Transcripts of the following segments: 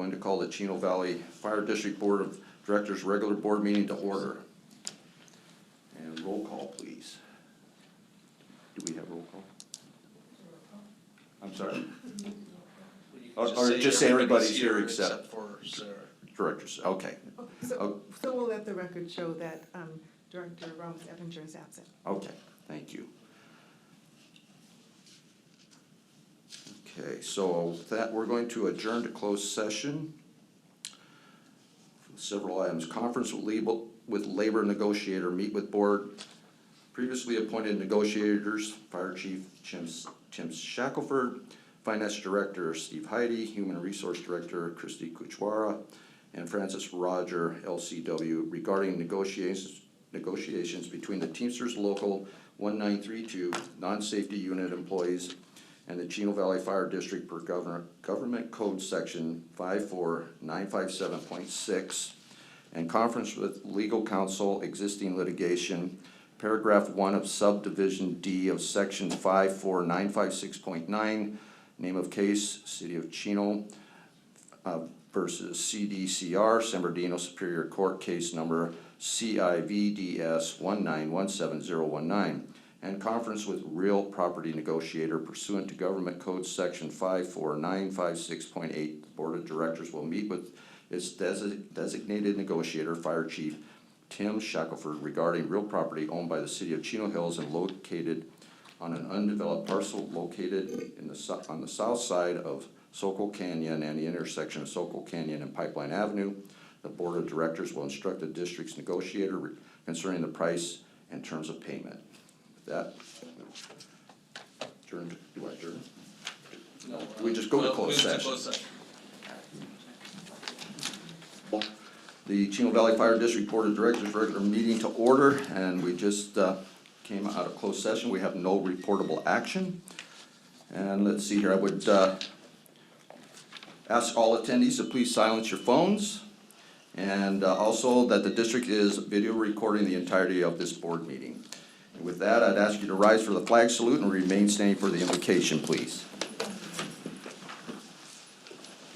going to call the Chino Valley Fire District Board of Directors regular board meeting to order. And roll call, please. Do we have roll call? I'm sorry. Or just say everybody's here except for Sarah. Directors. Okay. So we'll let the record show that Director Ramos Evinger is absent. Okay, thank you. Okay, so with that, we're going to adjourn to closed session. Several items. Conference with labor negotiator, meet with board previously appointed negotiators, Fire Chief Tim Shackelford, Finance Director Steve Heidi, Human Resource Director Christy Kuchwara, and Francis Roger, LCW, regarding negotiations between the Teamsters Local 1932 non-safety unit employees and the Chino Valley Fire District per Government Code Section 54957.6, and conference with legal counsel, existing litigation, paragraph 1 of subdivision D of section 54956.9, name of case, City of Chino versus CDCR, San Bernardino Superior Court, case number CIVDS 1917019, and conference with real property negotiator pursuant to Government Code Section 54956.8. The Board of Directors will meet with its designated negotiator, Fire Chief Tim Shackelford, regarding real property owned by the City of Chino Hills and located on an undeveloped parcel located on the south side of Sokol Canyon and the intersection of Sokol Canyon and Pipeline Avenue. The Board of Directors will instruct the district's negotiator concerning the price and terms of payment. With that, adjourn. Do I adjourn? No, we just go to closed session. The Chino Valley Fire District Board of Directors regular meeting to order, and we just came out of closed session. We have no reportable action. And let's see here, I would ask all attendees to please silence your phones, and also that the district is video recording the entirety of this board meeting. And with that, I'd ask you to rise for the flag salute and remain standing for the invocation, please.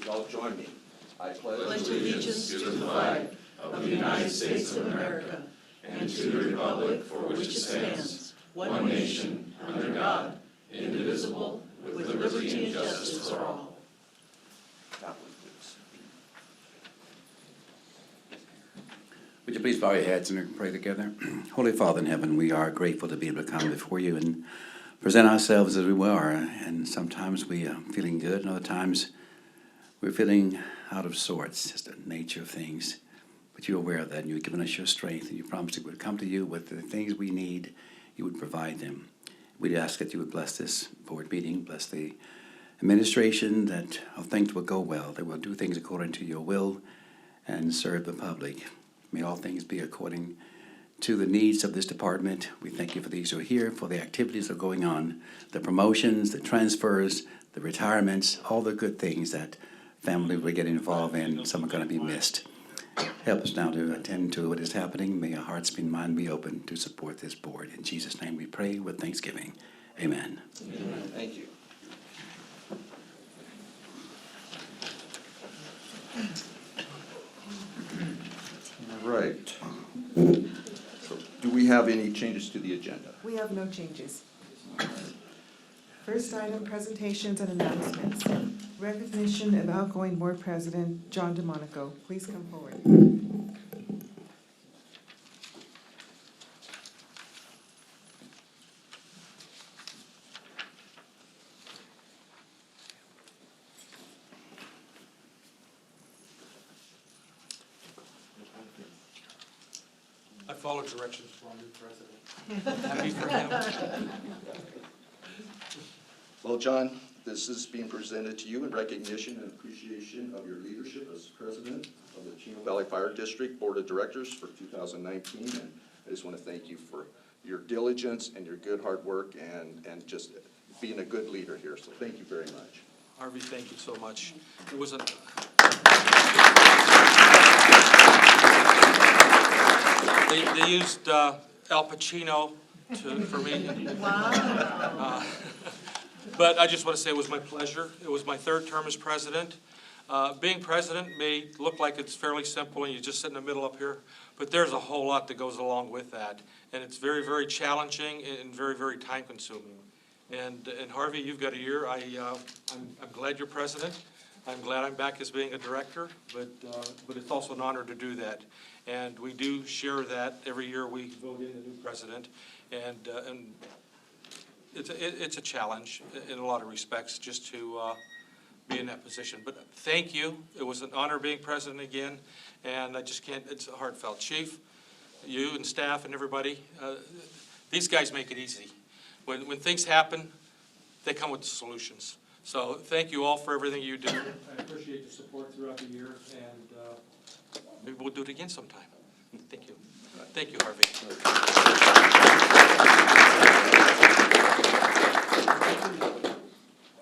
You all join me. I pledge allegiance to the flag of the United States of America and to the republic for which it stands, one nation, under God, indivisible, with liberty and justice for all. Would you please bow your heads and pray together? Holy Father in heaven, we are grateful to be able to come before you and present ourselves as we are. And sometimes we are feeling good, and other times we're feeling out of sorts, just the nature of things. But you're aware of that, and you've given us your strength, and you promised that we would come to you with the things we need, you would provide them. We'd ask that you would bless this board meeting, bless the administration, that things will go well, that we'll do things according to your will and serve the public. May all things be according to the needs of this department. We thank you for these who are here, for the activities that are going on, the promotions, the transfers, the retirements, all the good things that families will get involved in. Some are going to be missed. Help us now to attend to what is happening. May our hearts and mind be open to support this board. In Jesus' name we pray with thanksgiving. Amen. Amen. Thank you. All right. So, do we have any changes to the agenda? We have no changes. First item, presentations and announcements. Recognition of outgoing board president, John DeMonico. Please come forward. I follow directions from our new president. Happy for him. Well, John, this is being presented to you in recognition and appreciation of your leadership as president of the Chino Valley Fire District Board of Directors for 2019. And I just want to thank you for your diligence and your good hard work and just being a good leader here. So thank you very much. Harvey, thank you so much. It was they used Al Pacino for me. Wow. But I just want to say it was my pleasure. It was my third term as president. Being president may look like it's fairly simple and you just sit in the middle up here, but there's a whole lot that goes along with that. And it's very, very challenging and very, very time consuming. And Harvey, you've got a year. I'm glad you're president. I'm glad I'm back as being a director, but it's also an honor to do that. And we do share that every year we vote in the new president. And it's a challenge in a lot of respects just to be in that position. But thank you. It was an honor being president again, and I just can't, it's heartfelt. Chief, you and staff and everybody, these guys make it easy. When things happen, they come with solutions. So thank you all for everything you do. I appreciate the support throughout the year, and maybe we'll do it again sometime. Thank you. Thank you, Harvey.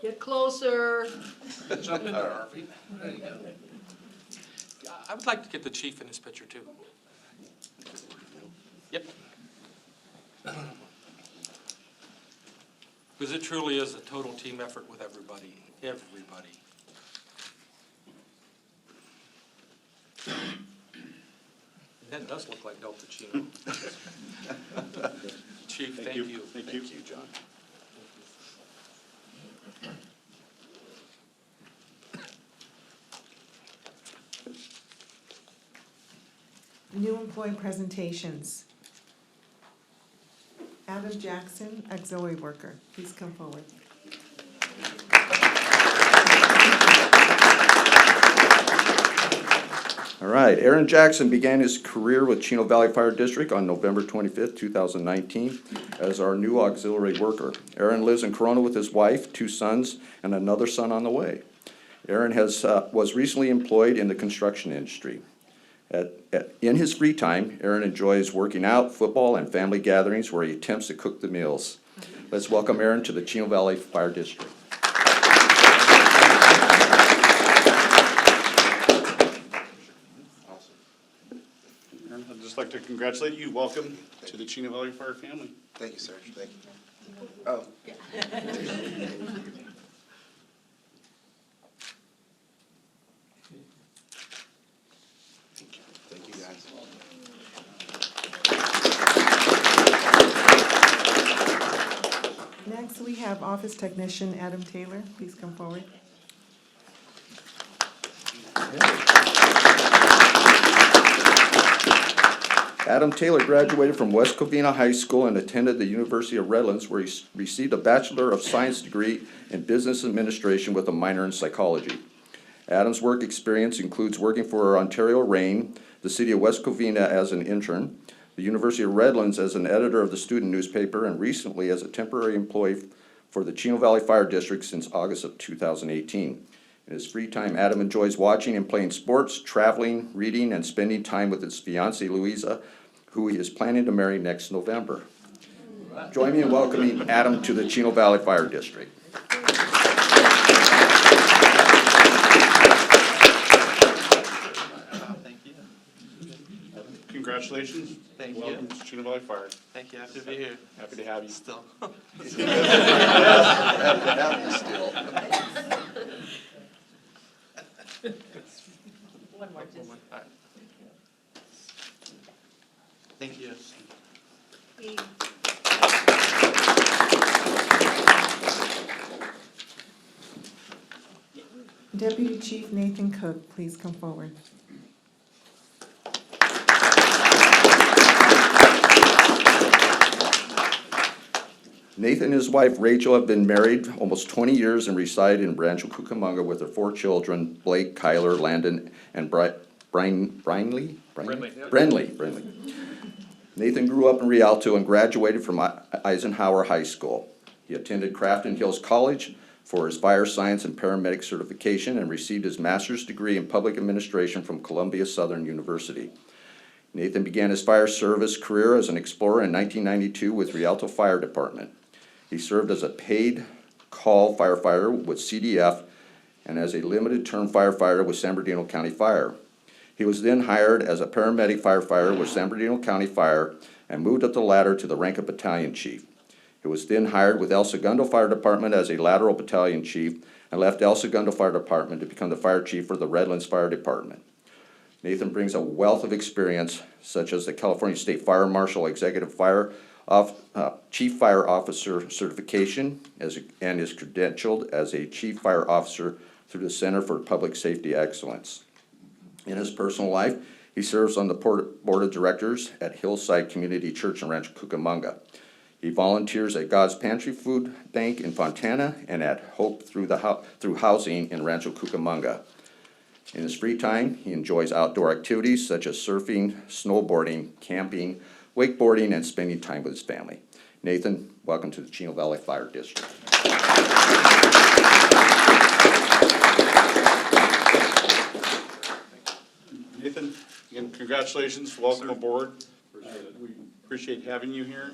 Get closer. I would like to get the chief in this picture too. Yep. Because it truly is a total team effort with everybody, everybody. That does look like Delta Chino. Chief, thank you. Thank you, John. New employee presentations. Adam Jackson, auxiliary worker, please come forward. All right, Aaron Jackson began his career with Chino Valley Fire District on November 25th, 2019, as our new auxiliary worker. Aaron lives in Corona with his wife, 2 sons, and another son on the way. Aaron was recently employed in the construction industry. In his free time, Aaron enjoys working out, football, and family gatherings where he attempts to cook the meals. Let's welcome Aaron to the Chino Valley Fire District. I'd just like to congratulate you. Welcome to the Chino Valley Fire family. Thank you, sir. Thank you. Oh. Thank you, guys. Next, we have office technician Adam Taylor, please come forward. Adam Taylor graduated from West Covina High School and attended the University of Redlands, where he received a Bachelor of Science degree in Business Administration with a minor in psychology. Adam's work experience includes working for Ontario Rain, the City of West Covina as an intern, the University of Redlands as an editor of the student newspaper, and recently as a temporary employee for the Chino Valley Fire District since August of 2018. In his free time, Adam enjoys watching and playing sports, traveling, reading, and spending time with his fiancée, Louisa, who he is planning to marry next November. Join me in welcoming Adam to the Chino Valley Fire District. Congratulations. Thank you. Welcome to Chino Valley Fire. Thank you. Happy to be here. Happy to have you. Still. Happy to have you still. One more, just. All right. Thank you. Deputy Chief Nathan Cook, please come forward. Nathan and his wife Rachel have been married almost 20 years and reside in Rancho Cucamonga with their 4 children, Blake, Kyler, Landon, and Brinley. Nathan grew up in Rialto and graduated from Eisenhower High School. He attended Crafton Hills College for his fire science and paramedic certification and received his master's degree in public administration from Columbia Southern University. Nathan began his fire service career as an explorer in 1992 with Rialto Fire Department. He served as a paid call firefighter with CDF and as a limited-term firefighter with San Bernardino County Fire. He was then hired as a paramedic firefighter with San Bernardino County Fire and moved up the ladder to the rank of battalion chief. He was then hired with El Segundo Fire Department as a lateral battalion chief and left El Segundo Fire Department to become the fire chief for the Redlands Fire Department. Nathan brings a wealth of experience, such as the California State Fire Marshal Executive Chief Fire Officer certification, and is credentialed as a Chief Fire Officer through the Center for Public Safety Excellence. In his personal life, he serves on the board of directors at Hillside Community Church in Rancho Cucamonga. He volunteers at God's Pantry Food Bank in Fontana and at Hope Through Housing in Rancho Cucamonga. In his free time, he enjoys outdoor activities such as surfing, snowboarding, camping, wakeboarding, and spending time with his family. Nathan, welcome to the Chino Valley Fire District. Nathan, again, congratulations, welcome aboard. We appreciate having you here.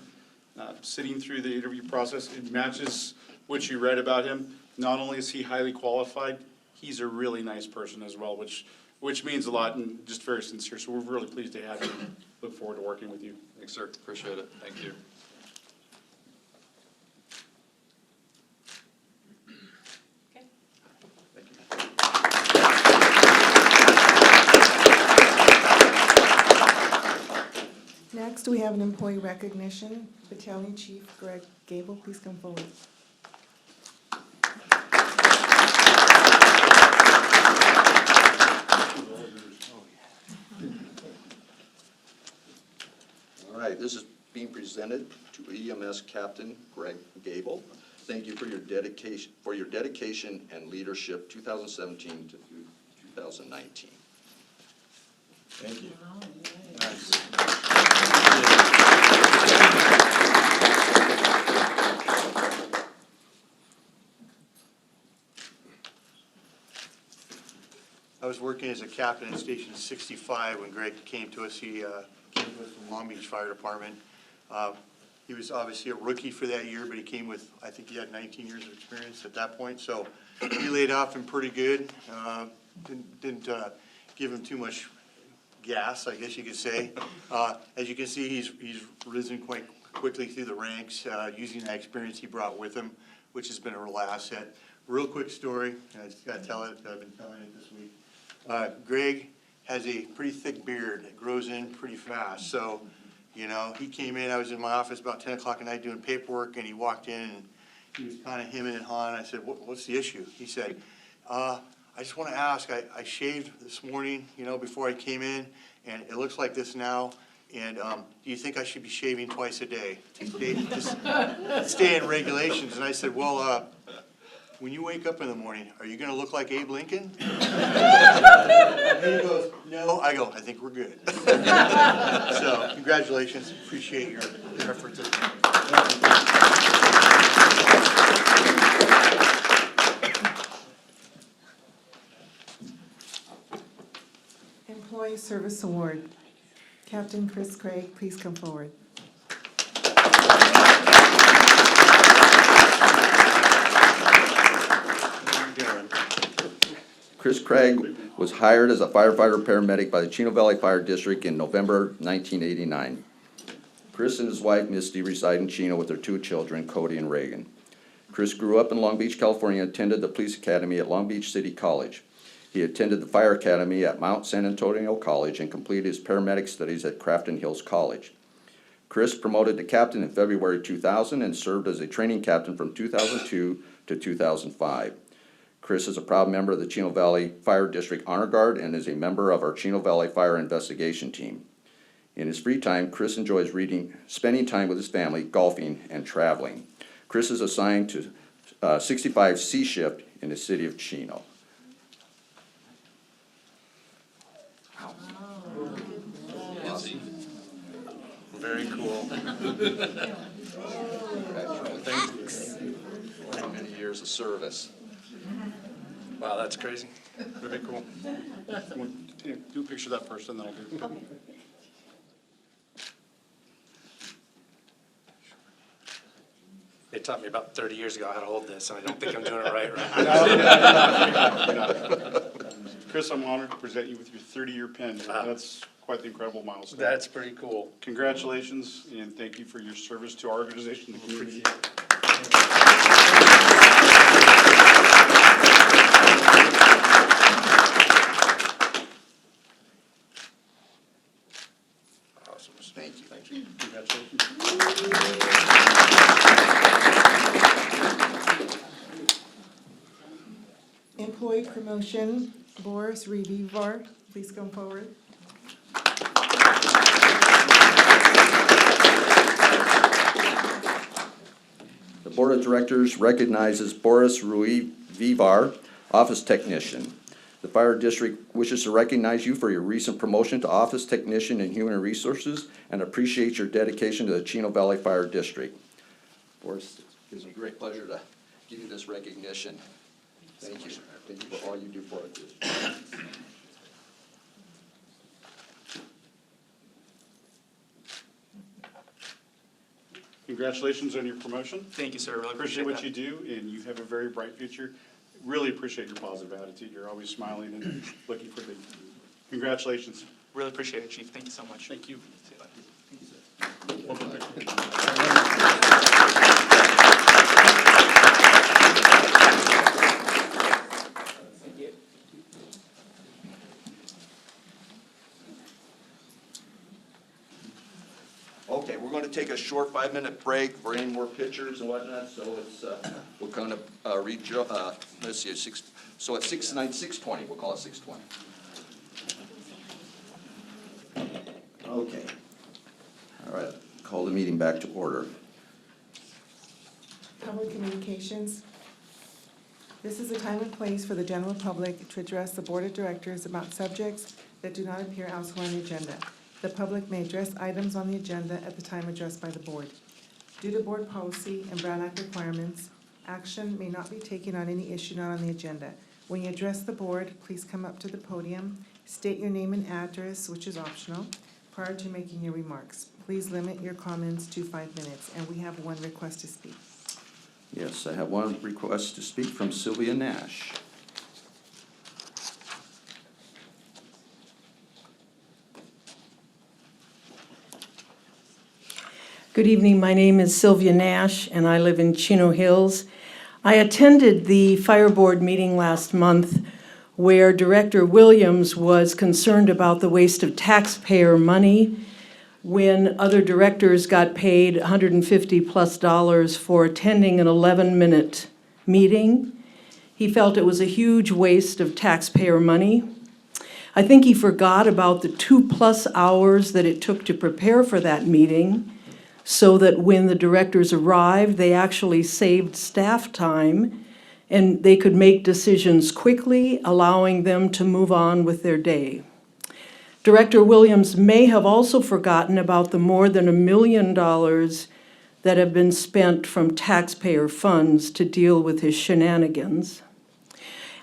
Sitting through the interview process, it matches what you read about him. Not only is he highly qualified, he's a really nice person as well, which means a lot and just very sincere. So we're really pleased to have you and look forward to working with you. Thanks, sir. Appreciate it. Thank you. Next, we have an employee recognition. Battalion Chief Greg Gable, please come forward. All right, this is being presented to EMS Captain Greg Gable. Thank you for your dedication and leadership 2017 to 2019. Thank you. I was working as a captain at Station 65 when Greg came to us. He came to us from Long Beach Fire Department. He was obviously a rookie for that year, but he came with, I think he had 19 years of experience at that point. So he laid off him pretty good. Didn't give him too much gas, I guess you could say. As you can see, he's risen quite quickly through the ranks, using that experience he brought with him, which has been a real asset. Real quick story, I just gotta tell it, I've been telling it this week. Greg has a pretty thick beard that grows in pretty fast. So, you know, he came in, I was in my office about 10 o'clock at night doing paperwork, and he walked in and he was kind of hemming and hawing. I said, what's the issue? He said, I just want to ask, I shaved this morning, you know, before I came in, and it looks like this now. And do you think I should be shaving twice a day to stay in regulations? And I said, well, when you wake up in the morning, are you going to look like Abe Lincoln? And he goes, no. I go, I think we're good. So congratulations. Appreciate your efforts. Employee Service Award. Captain Chris Craig, please come forward. Chris Craig was hired as a firefighter paramedic by the Chino Valley Fire District in November 1989. Chris and his wife Misty reside in Chino with their two children, Cody and Reagan. Chris grew up in Long Beach, California, and attended the police academy at Long Beach City College. He attended the fire academy at Mount San Antonio College and completed his paramedic studies at Crafton Hills College. Chris promoted to captain in February 2000 and served as a training captain from 2002 to 2005. Chris is a proud member of the Chino Valley Fire District Honor Guard and is a member of our Chino Valley Fire Investigation Team. In his free time, Chris enjoys reading, spending time with his family, golfing, and traveling. Chris is assigned to 65 C shift in the city of Chino. Very cool. Thanks. Many years of service. Wow, that's crazy. Very cool. Do a picture of that first, and then I'll do. They taught me about 30 years ago how to hold this, and I don't think I'm doing it right. Chris, I'm honored to present you with your 30-year pin. That's quite the incredible milestone. That's pretty cool. Congratulations, and thank you for your service to our organization, the community. Awesome. Thank you. Thank you. Congratulations. Employee promotion, Boris Revivar, please come forward. The Board of Directors recognizes Boris Rui Vivar, Office Technician. The Fire District wishes to recognize you for your recent promotion to Office Technician in Human Resources and appreciates your dedication to the Chino Valley Fire District. Boris, it gives me great pleasure to give you this recognition. Thank you. Thank you for all you do for our district. Congratulations on your promotion. Thank you, sir. Really Appreciate what you do, and you have a very bright future. Really appreciate your positive attitude. You're always smiling and looking for the, congratulations. Really appreciate it, Chief. Thank you so much. Thank you. See you later. Okay, we're going to take a short 5-minute break for any more pictures and whatnot, so it's, we'll kind of let's see, so at 6:20, we'll call it 6:20. Okay. All right, call the meeting back to order. Public communications. This is a time and place for the general public to address the Board of Directors about subjects that do not appear elsewhere on the agenda. The public may address items on the agenda at the time addressed by the board. Due to board policy and Brown Act requirements, action may not be taken on any issue not on the agenda. When you address the board, please come up to the podium, state your name and address, which is optional, prior to making your remarks. Please limit your comments to 5 minutes, and we have one request to speak. Yes, I have one request to speak from Sylvia Nash. Good evening, my name is Sylvia Nash, and I live in Chino Hills. I attended the Fire Board meeting last month where Director Williams was concerned about the waste of taxpayer money when other directors got paid $150+ for attending an 11-minute meeting. He felt it was a huge waste of taxpayer money. I think he forgot about the 2+ hours that it took to prepare for that meeting, so that when the directors arrived, they actually saved staff time and they could make decisions quickly, allowing them to move on with their day. Director Williams may have also forgotten about the more than $1 million that have been spent from taxpayer funds to deal with his shenanigans.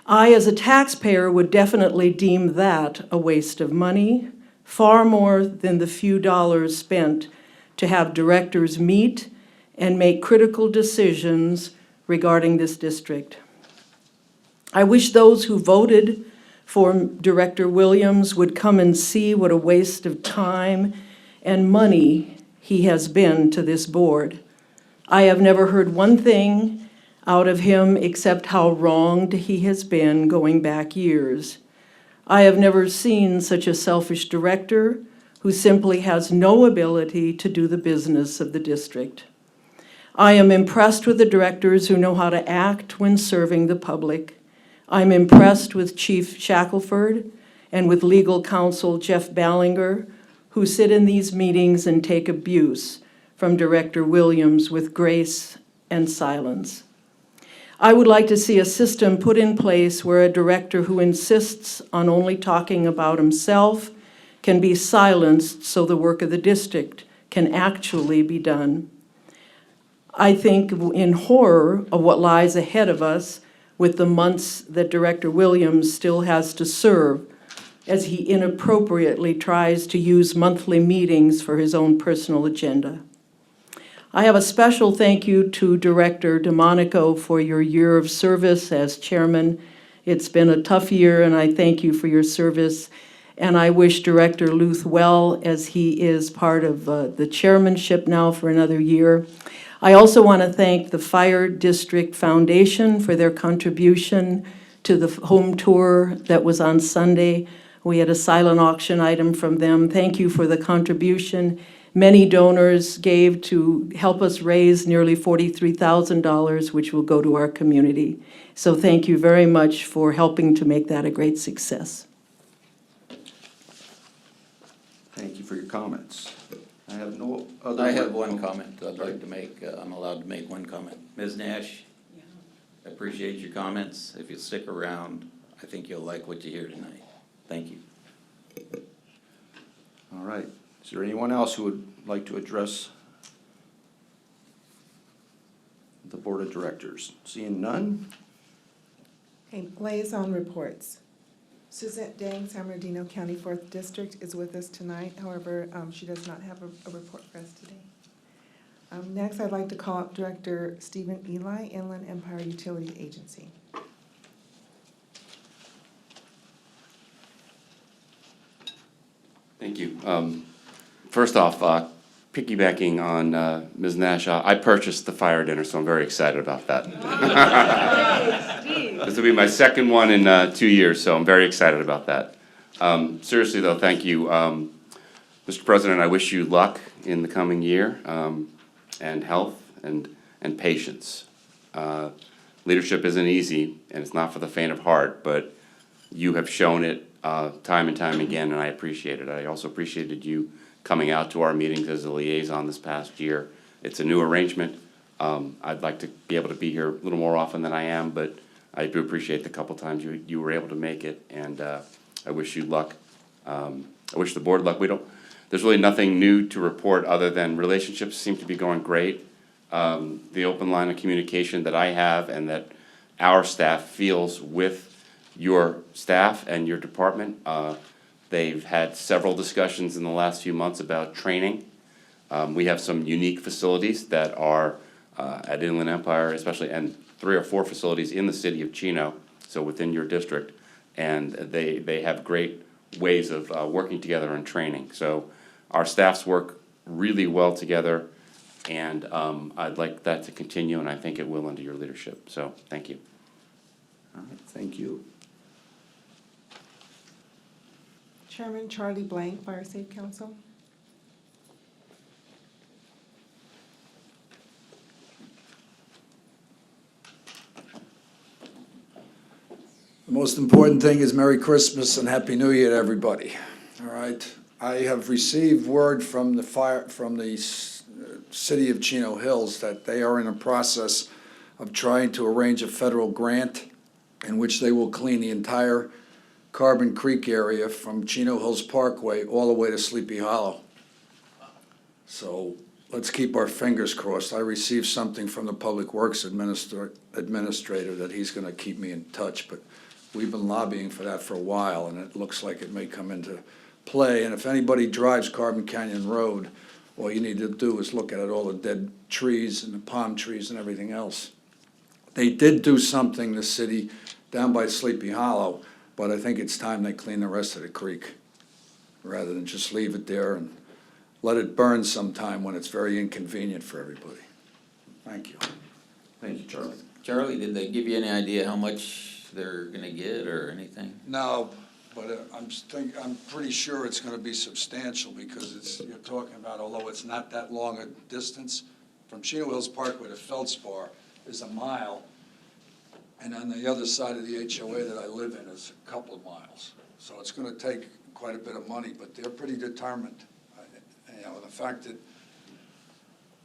I, as a taxpayer, would definitely deem that a waste of money, far more than the few dollars spent to have directors meet and make critical decisions regarding this district. I wish those who voted for Director Williams would come and see what a waste of time and money he has been to this board. I have never heard one thing out of him except how wronged he has been going back years. I have never seen such a selfish director who simply has no ability to do the business of the district. I am impressed with the directors who know how to act when serving the public. I'm impressed with Chief Shackelford and with legal counsel Jeff Ballinger, who sit in these meetings and take abuse from Director Williams with grace and silence. I would like to see a system put in place where a director who insists on only talking about himself can be silenced so the work of the district can actually be done. I think in horror of what lies ahead of us with the months that Director Williams still has to serve as he inappropriately tries to use monthly meetings for his own personal agenda. I have a special thank you to Director DeMonico for your year of service as chairman. It's been a tough year, and I thank you for your service. And I wish Director Luth well, as he is part of the chairmanship now for another year. I also want to thank the Fire District Foundation for their contribution to the home tour that was on Sunday. We had a silent auction item from them. Thank you for the contribution. Many donors gave to help us raise nearly $43,000, which will go to our community. So thank you very much for helping to make that a great success. Thank you for your comments. I have no other. I have one comment I'd like to make. I'm allowed to make one comment. Ms. Nash, I appreciate your comments. If you stick around, I think you'll like what you hear tonight. Thank you. All right. Is there anyone else who would like to address the Board of Directors? Seeing none? Okay, liaison reports. Suzette Dang, San Bernardino County 4th District, is with us tonight. However, she does not have a report for us today. Next, I'd like to call up Director Stephen Eli, Inland Empire Utility Agency. Thank you. First off, piggybacking on Ms. Nash, I purchased the fire dinner, so I'm very excited about that. This will be my second one in 2 years, so I'm very excited about that. Seriously, though, thank you. Mr. President, I wish you luck in the coming year, and health and patience. Leadership isn't easy, and it's not for the faint of heart, but you have shown it time and time again, and I appreciate it. I also appreciated you coming out to our meetings as a liaison this past year. It's a new arrangement. I'd like to be able to be here a little more often than I am, but I do appreciate the couple times you were able to make it, and I wish you luck. I wish the board luck. There's really nothing new to report other than relationships seem to be going great. The open line of communication that I have and that our staff feels with your staff and your department. They've had several discussions in the last few months about training. We have some unique facilities that are at Inland Empire, especially, and 3 or 4 facilities in the city of Chino, so within your district, and they have great ways of working together and training. So our staffs work really well together, and I'd like that to continue, and I think it will under your leadership. So thank you. All right, thank you. Chairman Charlie Blank, Fire Safe Council. The most important thing is Merry Christmas and Happy New Year to everybody. All right. I have received word from the city of Chino Hills that they are in a process of trying to arrange a federal grant in which they will clean the entire Carbon Creek area from Chino Hills Parkway all the way to Sleepy Hollow. So let's keep our fingers crossed. I received something from the Public Works Administrator that he's going to keep me in touch, but we've been lobbying for that for a while, and it looks like it may come into play. And if anybody drives Carbon Canyon Road, all you need to do is look at it, all the dead trees and the palm trees and everything else. They did do something, the city, down by Sleepy Hollow, but I think it's time they clean the rest of the creek rather than just leave it there and let it burn sometime when it's very inconvenient for everybody. Thank you. Thank you, Charlie. Charlie, did they give you any idea how much they're gonna get or anything? No, but I'm pretty sure it's gonna be substantial because you're talking about, although it's not that long a distance, from Chino Hills Parkway to Feldspar is a mile, and on the other side of the HOA that I live in is a couple of miles. So it's gonna take quite a bit of money, but they're pretty determined. You know, the fact that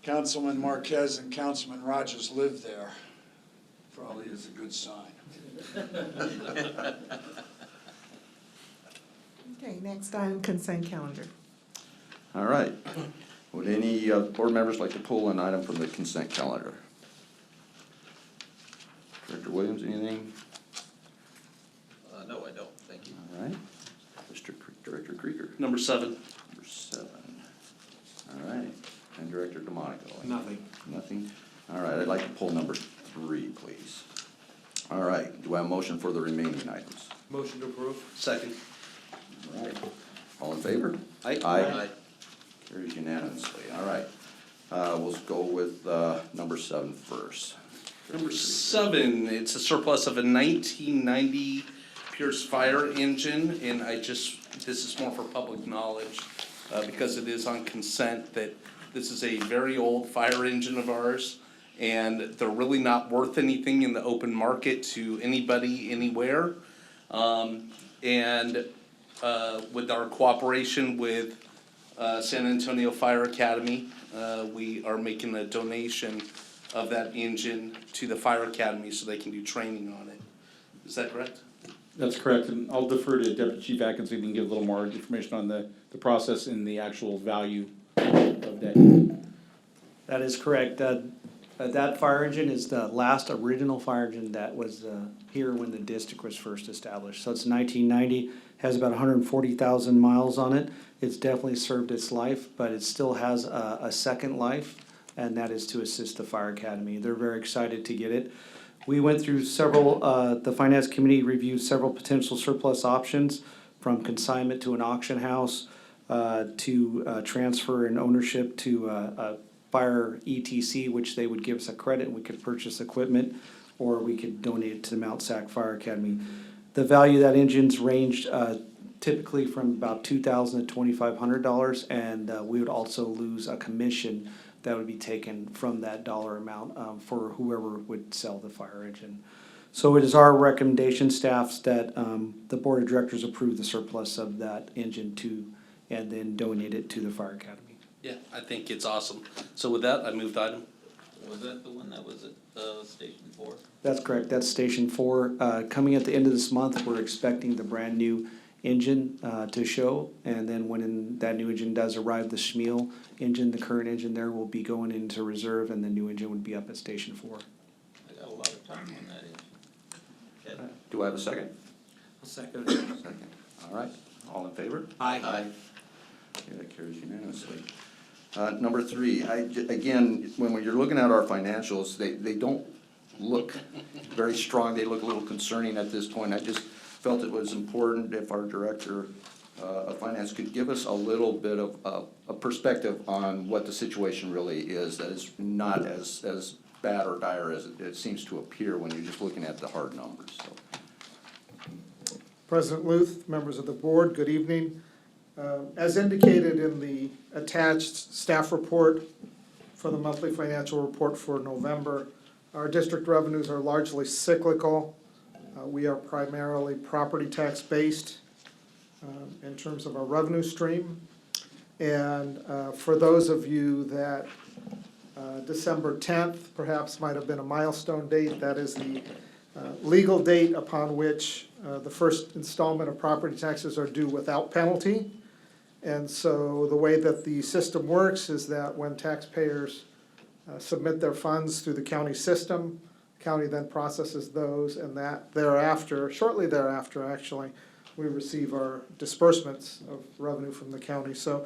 Councilman Marquez and Councilman Rogers live there probably is a good sign. Okay, next item, consent calendar. All right. Would any board members like to pull an item from the consent calendar? Director Williams, anything? No, I don't. Thank you. All right. Director Krieger. Number 7. Number 7. All right. And Director DeMonico. Nothing. Nothing. All right. I'd like to pull number 3, please. All right. Do I have a motion for the remaining items? Motion to approve. Second. All right. favor? Aye. Aye. Carries unanimously. All right. We'll go with number 7 first. Number 7, it's a surplus of a 1990 Pierce fire engine, and this is more for public knowledge, because it is on consent, that this is a very old fire engine of ours, and they're really not worth anything in the open market to anybody, anywhere. And with our cooperation with San Antonio Fire Academy, we are making a donation of that engine to the Fire Academy so they can do training on it. Is that correct? That's correct, and I'll defer to Deputy Chief Atkins so he can give a little more information on the process and the actual value of that. That is correct. That fire engine is the last original fire engine that was here when the district was first established. So it's 1990, has about 140,000 miles on it. It's definitely served its life, but it still has a second life, and that is to assist the Fire Academy. They're very excited to get it. We went through several, the Finance Committee reviewed several potential surplus options, from consignment to an auction house, to transfer and ownership to a fire ETC, which they would give us a credit and we could purchase equipment, or we could donate it to the Mount Sac Fire Academy. The value of that engine's ranged typically from about $2,000 to $2,500, and we would also lose a commission that would be taken from that dollar amount for whoever would sell the fire engine. So it is our recommendation, staffs, that the board of directors approve the surplus of that engine and then donate it to the Fire Academy. Yeah, I think it's awesome. So with that, I move the item. Was that the one that was at Station 4? That's correct, that's Station 4. Coming at the end of this month, we're expecting the brand-new engine to show, and then when that new engine does arrive, the Schmiel engine, the current engine there, will be going into reserve, and the new engine would be up at Station 4. I got a lot of time on that engine. Okay. Do I have a second? I'll second it. Second. All right. All in favor? Aye. Okay, that carries unanimously. Number 3, again, when you're looking at our financials, they don't look very strong. They look a little concerning at this point. I just felt it was important if our director of finance could give us a little bit of a perspective on what the situation really is, that is not as bad or dire as it seems to appear when you're just looking at the hard numbers. So. President Luth, members of the board, good evening. As indicated in the attached staff report for the monthly financial report for November, our district revenues are largely cyclical. We are primarily property tax based in terms of our revenue stream. And for those of you that December 10th perhaps might have been a milestone date, that is the legal date upon which the first installment of property taxes are due without penalty. And so the way that the system works is that when taxpayers submit their funds through the county system, the county then processes those, and that thereafter, shortly thereafter actually, we receive our disbursements of revenue from the county. So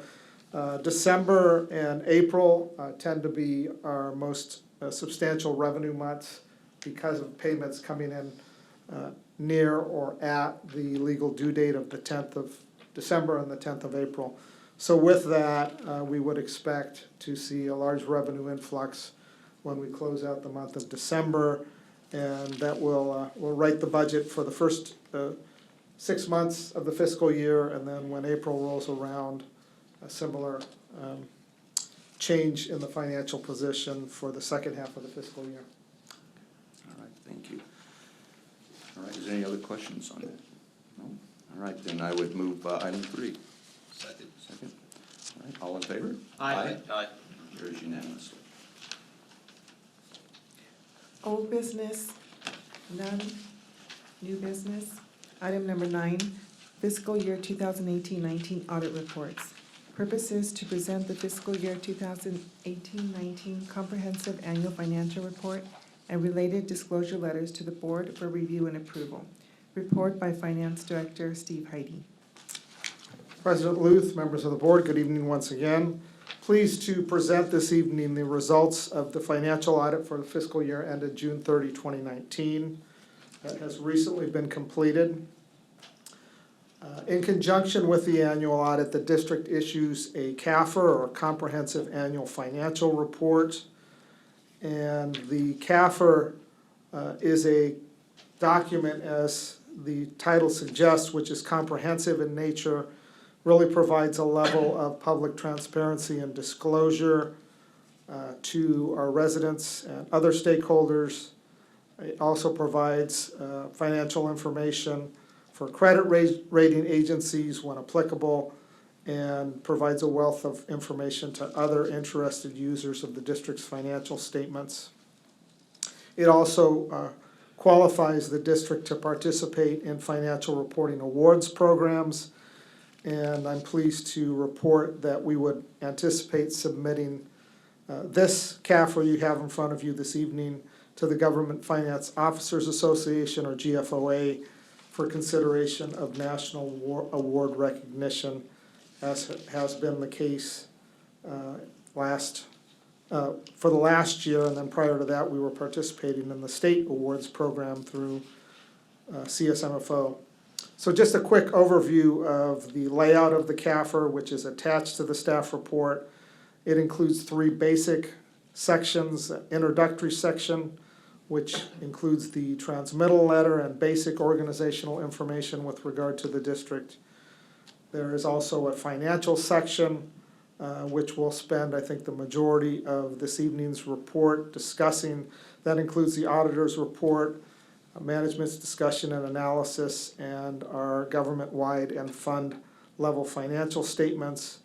December and April tend to be our most substantial revenue months because of payments coming in near or at the legal due date of the 10th of December and the 10th of April. So with that, we would expect to see a large revenue influx when we close out the month of December, and that will write the budget for the first 6 months of the fiscal year, and then when April rolls around, a similar change in the financial position for the second half of the fiscal year. All right, thank you. All right, is there any other questions on that? No? All right, then I would move item 3. Second. Second. All right, all in favor? Aye. Aye. Carries unanimously. Old business, none. New business. Item number 9, fiscal year 2018-19 audit reports. Purpose is to present the fiscal year 2018-19 comprehensive annual financial report and related disclosure letters to the board for review and approval. Report by Finance Director Steve Heide. President Luth, members of the board, good evening once again. Pleased to present this evening the results of the financial audit for the fiscal year ended June 30, 2019. That has recently been completed. In conjunction with the annual audit, the district issues a CAFR, or a Comprehensive Annual Financial Report. And the CAFR is a document, as the title suggests, which is comprehensive in nature, really provides a level of public transparency and disclosure to our residents and other stakeholders. It also provides financial information for credit rating agencies when applicable, and provides a wealth of information to other interested users of the district's financial statements. It also qualifies the district to participate in financial reporting awards programs, and I'm pleased to report that we would anticipate submitting this CAFR you have in front of you this evening to the Government Finance Officers Association, or GFOA, for consideration of national award recognition, as has been the case for the last year, and then prior to that, we were participating in the state awards program through CSMFO. So just a quick overview of the layout of the CAFR, which is attached to the staff report. It includes 3 basic sections: an introductory section, which includes the transmittal letter and basic organizational information with regard to the district. There is also a financial section, which we'll spend, I think, the majority of this evening's report discussing. That includes the auditor's report, management's discussion and analysis, and our government-wide and fund-level financial statements,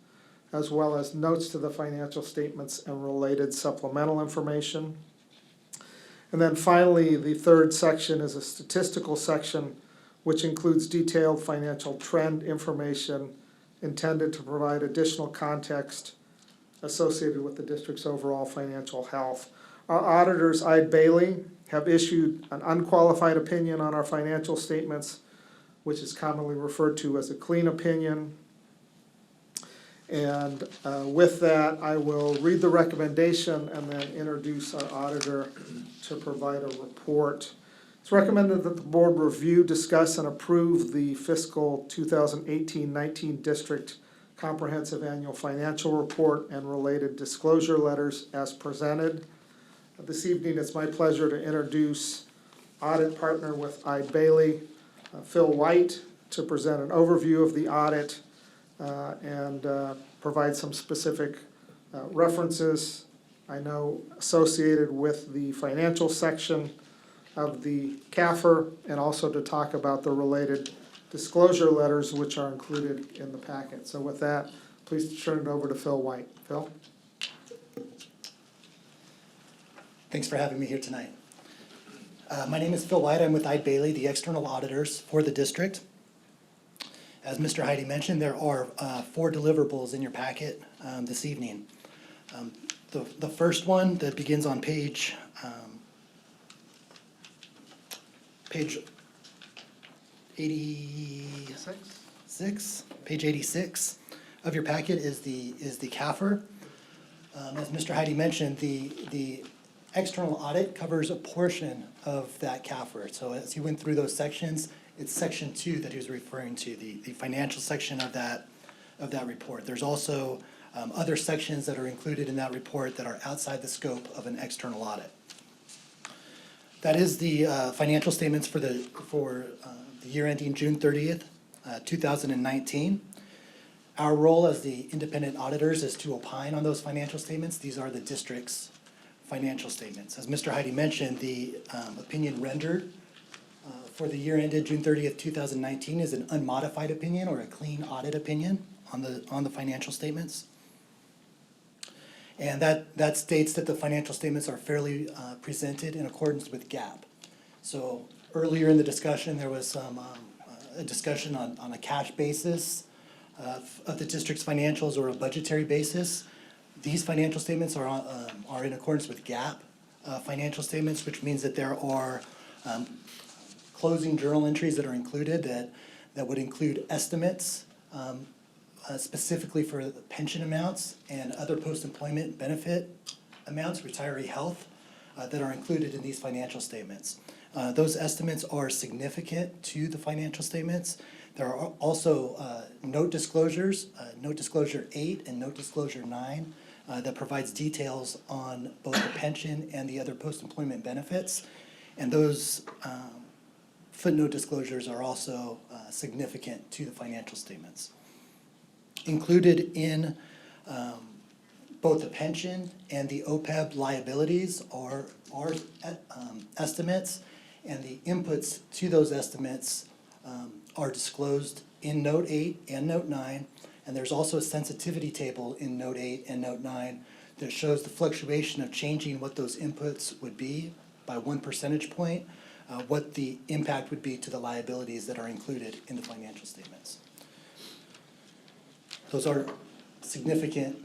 as well as notes to the financial statements and related supplemental information. And then finally, the third section is a statistical section, which includes detailed financial trend information intended to provide additional context associated with the district's overall financial health. Our auditors, Eide Bailey, have issued an unqualified opinion on our financial statements, which is commonly referred to as a clean opinion. And with that, I will read the recommendation and then introduce our auditor to provide a report. It's recommended that the board review, discuss, and approve the fiscal 2018-19 district comprehensive annual financial report and related disclosure letters as presented. This evening, it's my pleasure to introduce audit partner with Eide Bailey, Phil White, to present an overview of the audit and provide some specific references, I know, associated with the financial section of the CAFR, and also to talk about the related disclosure letters which are included in the packet. So with that, please turn it over to Phil White. Phil? Thanks for having me here tonight. My name is Phil White. I'm with Eide Bailey, the external auditors for the district. As Mr. Heidi mentioned, there are 4 deliverables in your packet this evening. The first one that begins on page 86 of your packet is the CAFR. As Mr. Heidi mentioned, the external audit covers a portion of that CAFR. So as he went through those sections, it's section 2 that he was referring to, the financial section of that report. There's also other sections that are included in that report that are outside the scope of an external audit. That is the financial statements for the year ending June 30th, 2019. Our role as the independent auditors is to opine on those financial statements. These are the district's financial statements. As Mr. Heidi mentioned, the opinion rendered for the year ended June 30th, 2019 is an unmodified opinion, or a clean audit opinion on the financial statements. And that states that the financial statements are fairly presented in accordance with GAAP. So earlier in the discussion, there was a discussion on a cash basis of the district's financials, or a budgetary basis. These financial statements are in accordance with GAAP financial statements, which means that there are closing journal entries that are included that would include estimates specifically for the pension amounts and other post-employment benefit amounts, retiree health, that are included in these financial statements. Those estimates are significant to the financial statements. There are also note disclosures, note disclosure 8 and note disclosure 9, that provides details on both the pension and the other post-employment benefits. And those footnote disclosures are also significant to the financial statements. Included in both the pension and the OPEB liabilities are estimates, and the inputs to those estimates are disclosed in Note 8 and Note 9, and there's also a sensitivity table in Note 8 and Note 9 that shows the fluctuation of changing what those inputs would be by 1 percentage point, what the impact would be to the liabilities that are included in the financial statements. Those are significant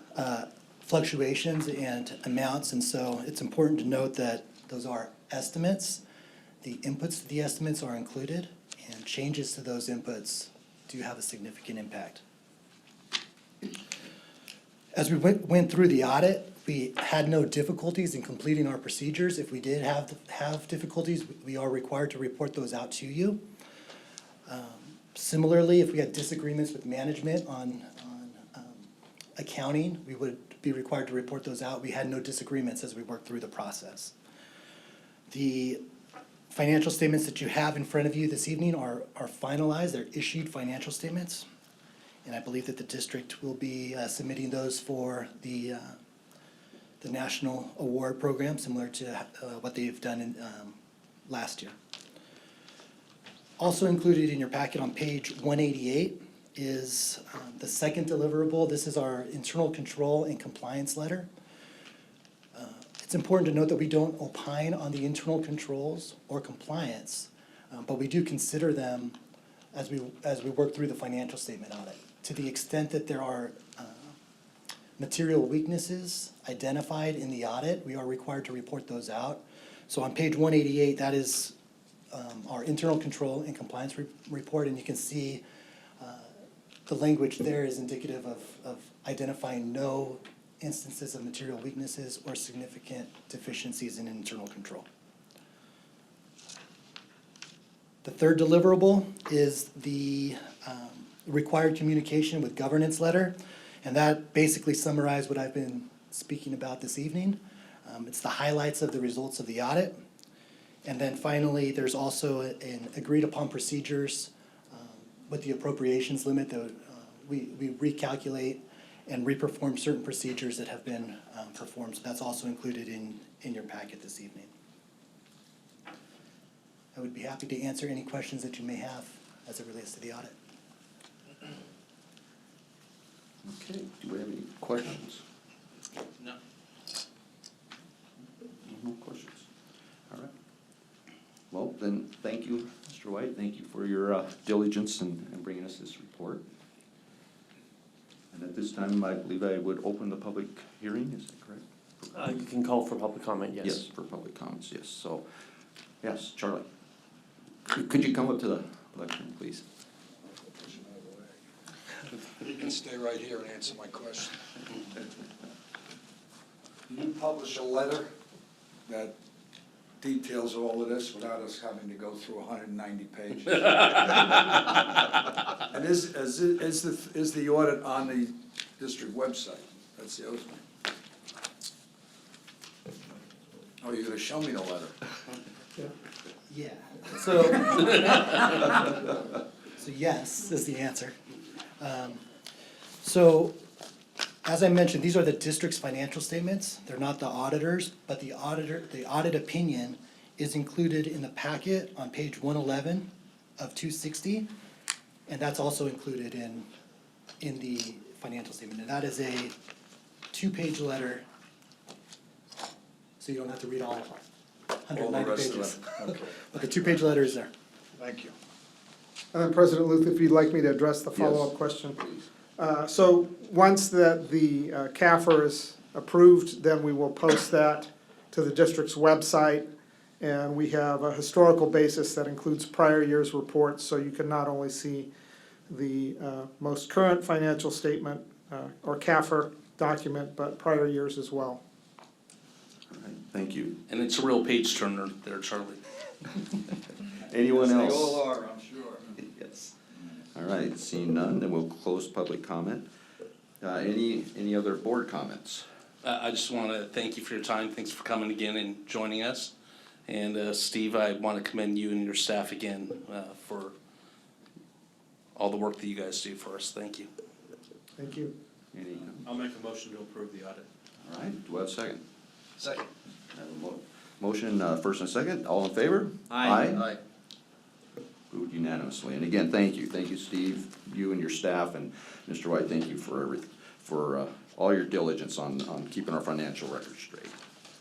fluctuations and amounts, and so it's important to note that those are estimates. The inputs to the estimates are included, and changes to those inputs do have a significant impact. As we went through the audit, we had no difficulties in completing our procedures. If we did have difficulties, we are required to report those out to you. Similarly, if we had disagreements with management on accounting, we would be required to report those out. We had no disagreements as we worked through the process. The financial statements that you have in front of you this evening are finalized. They're issued financial statements. And I believe that the district will be submitting those for the national award program, similar to what they've done in last year. Also included in your packet on page 188 is the second deliverable. This is our internal control and compliance letter. It's important to note that we don't opine on the internal controls or compliance, but we do consider them as we work through the financial statement audit. To the extent that there are material weaknesses identified in the audit, we are required to report those out. So on page 188, that is our internal control and compliance report, and you can see the language there is indicative of identifying no instances of material weaknesses or significant deficiencies in internal control. The third deliverable is the required communication with governance letter, and that basically summarized what I've been speaking about this evening. It's the highlights of the results of the audit. And then finally, there's also an agreed upon procedures with the appropriations limit that we recalculate and reperform certain procedures that have been performed. So that's also included in your packet this evening. I would be happy to answer any questions that you may have as it relates to the audit. Okay, do we have any questions? No. No questions. All right. Well, then, thank you, Mr. White. Thank you for your diligence in bringing us this report. And at this time, I believe I would open the public hearing. Is that correct? You can call for public comment, yes. Yes, for public comments, yes. So, yes, Charlie. Could you come up to the lectern, please? You can stay right here and answer my question. You publish a letter that details all of this without us having to go through 190 pages. And is the audit on the district website? That's the other thing. Oh, you're gonna show me the letter? Yeah. So, so yes is the answer. So, as I mentioned, these are the district's financial statements. They're not the auditor's, but the audit opinion is included in the packet on page 111 of 260, and that's also included in the financial statement. And that is a 2-page letter, so you don't have to read all 190 pages. Okay. But the 2-page letter is there. Thank you. And then President Luth, if you'd like me to address the follow-up question. So once that the CAFR is approved, then we will post that to the district's website. And we have a historical basis that includes prior year's reports, so you can not only see the most current financial statement or CAFR document, but prior years as well. All right, thank you. And it's a real page turner there, Charlie. Anyone else? They all are, I'm sure. Yes. All right, seeing none, then we'll close public comment. Any other board comments? I just want to thank you for your time. Thanks for coming again and joining us. And Steve, I want to commend you and your staff again for all the work that you guys do for us. Thank you. Thank you. Any, I'll make a motion to approve the audit. all right, do I have a second? Second. I have a motion, first and a second, all in favor? Aye. Moved unanimously, and again, thank you, Steve, you and your staff, and Mr. White, thank you for all your diligence on keeping our financial records straight.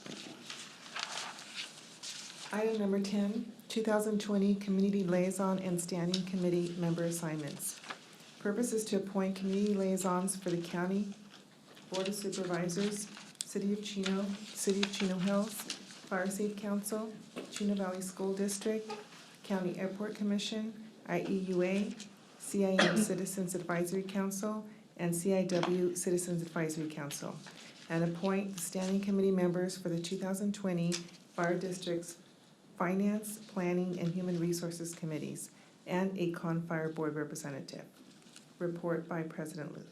Thank you. Item number 10, 2020 Community Liaison and Standing Committee Member Assignments. Purpose is to appoint community liaisons for the county, Board of Supervisors, City of Chino Hills, Fire Safe Council, Chino Valley School District, County Airport Commission, IEUA, CIM Citizens Advisory Council, and CIW Citizens Advisory Council, and appoint the standing committee members for the 2020 Fire District's Finance, Planning, and Human Resources Committees, and a Fire Board Representative. Report by President Luth.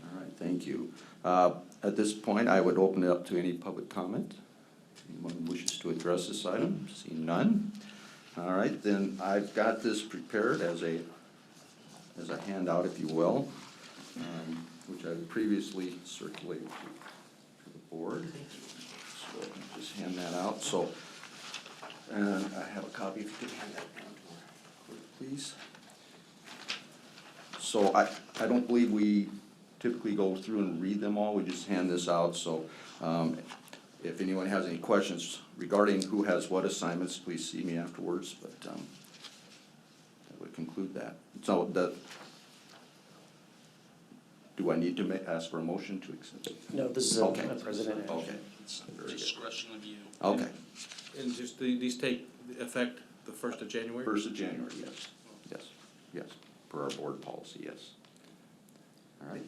All right, thank you. At this point, I would open it up to any public comment. Anyone wishes to address this item? Seeing none. All right, then I've got this prepared as a handout, if you will, which I previously circulated to the board. So I'll just hand that out. So, and I have a copy, if you could hand that down to our clerk, please. So I don't believe we typically go through and read them all. We just hand this out. So if anyone has any questions regarding who has what assignments, please see me afterwards. But that would conclude that. So do I need to ask for a motion to accept it? No, this is Okay. a president action. Okay. Very good. Discretion of you. Okay. And just these take effect the 1st of January? 1st of January, yes. Yes, yes, per our board policy, yes. All right.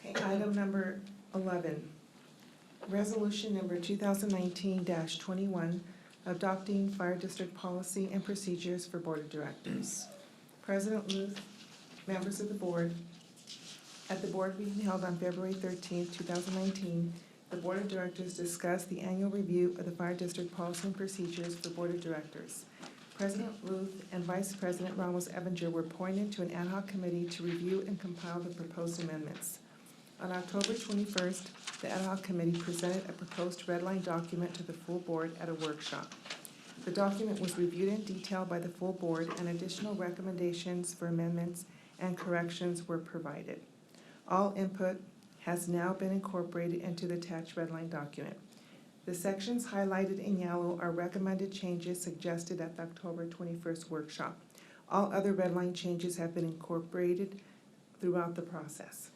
Okay, item number 11, resolution number 2019-21, adopting fire district policy and procedures for board of directors. President Luth, members of the board, at the board meeting held on February 13th, 2019, the board of directors discussed the annual review of the fire district policy and procedures for board of directors. President Luth and Vice President Ramos Evinger were appointed to an ad hoc committee to review and compile the proposed amendments. On October 21st, the ad hoc committee presented a proposed red line document to the full board at a workshop. The document was reviewed in detail by the full board, and additional recommendations for amendments and corrections were provided. All input has now been incorporated into the attached red line document. The sections highlighted in yellow are recommended changes suggested at the October 21st workshop. All other red line changes have been incorporated throughout the process.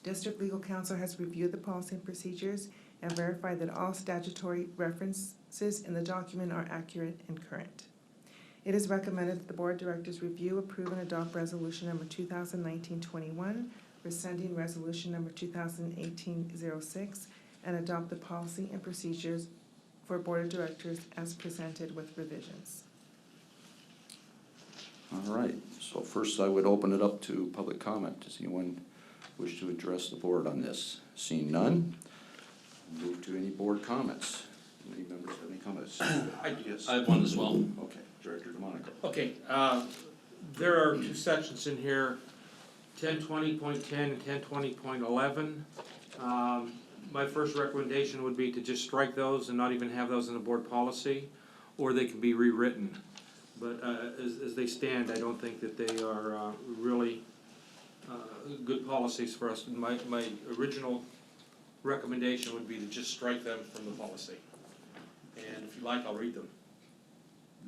District Legal Counsel has reviewed the policy and procedures and verified that all statutory references in the document are accurate and current. It is recommended that the Board of Directors review, approve, and adopt Resolution Number 2019-21, rescinding Resolution Number 2018-06, and adopt the policy and procedures for Board of Directors as presented with revisions. All right, so first I would open it up to public comment. Does anyone wish to address the board on this? Seeing none, move to any board comments. Any members have any comments? I have one as well. Okay, Director DeMonico. Okay, there are two sections in here, 1020.10 and 1020.11. My first recommendation would be to just strike those and not even have those in the board policy, or they can be rewritten. But as they stand, I don't think that they are really good policies for us. My original recommendation would be to just strike them from the policy. And if you like, I'll read them.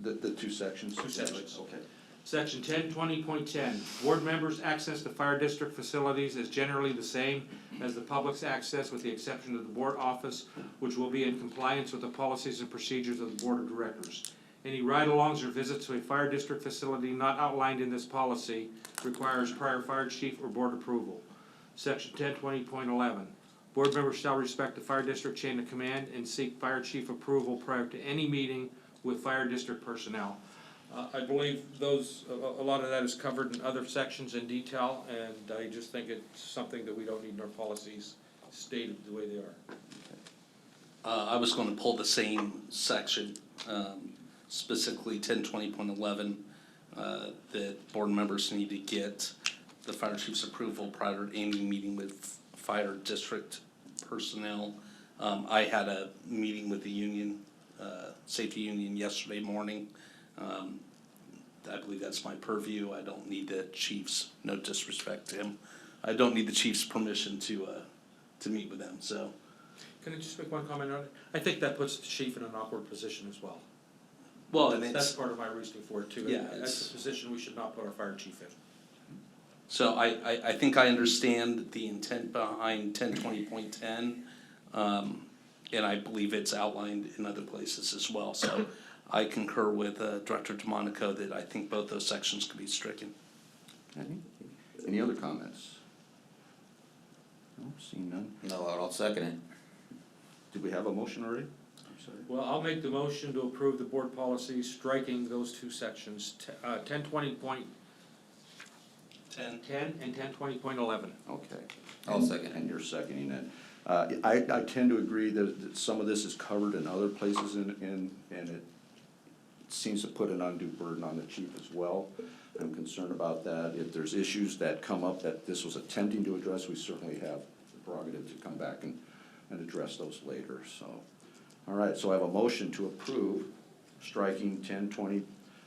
The two sections? Two sections. Okay. Section 1020.10, board members' access to fire district facilities is generally the same as the public's access, with the exception of the board office, which will be in compliance with the policies and procedures of the board of directors. Any ride-alongs or visits to a fire district facility not outlined in this policy requires prior fire chief or board approval. Section 1020.11, board members shall respect the fire district chain of command and seek fire chief approval prior to any meeting with fire district personnel. I believe a lot of that is covered in other sections in detail, and I just think it's something that we don't need in our policies stated the way they are. I was gonna pull the same section, specifically 1020.11, that board members need to get the fire chief's approval prior to any meeting with fire district personnel. I had a meeting with the union, safety union yesterday morning. I believe that's my purview. I don't need the chief's, no disrespect to him, I don't need the chief's permission to meet with them, so. Can I just make one comment on it? I think that puts the chief in an awkward position as well. Well, and That's it's, part of my reasoning for it too. Yeah, That's it's- a position we should not put our fire chief in. so I think I understand the intent behind 1020.10, and I believe it's outlined in other places as well, so I concur with Director DeMonico that I think both those sections could be stricken. Okay. Any other comments? No, seeing none. No, I'll second it. Did we have a motion already? I'm sorry. Well, I'll make the motion to approve the board policy striking those two sections, 1020.10 and 1020.11. Okay. I'll second. And you're seconding it. I tend to agree that some of this is covered in other places and it seems to put an undue burden on the chief as well. I'm concerned about that. If there's issues that come up that this was attempting to address, we certainly have the prerogative to come back and address those later, so. All right, so I have a motion to approve striking 1020.10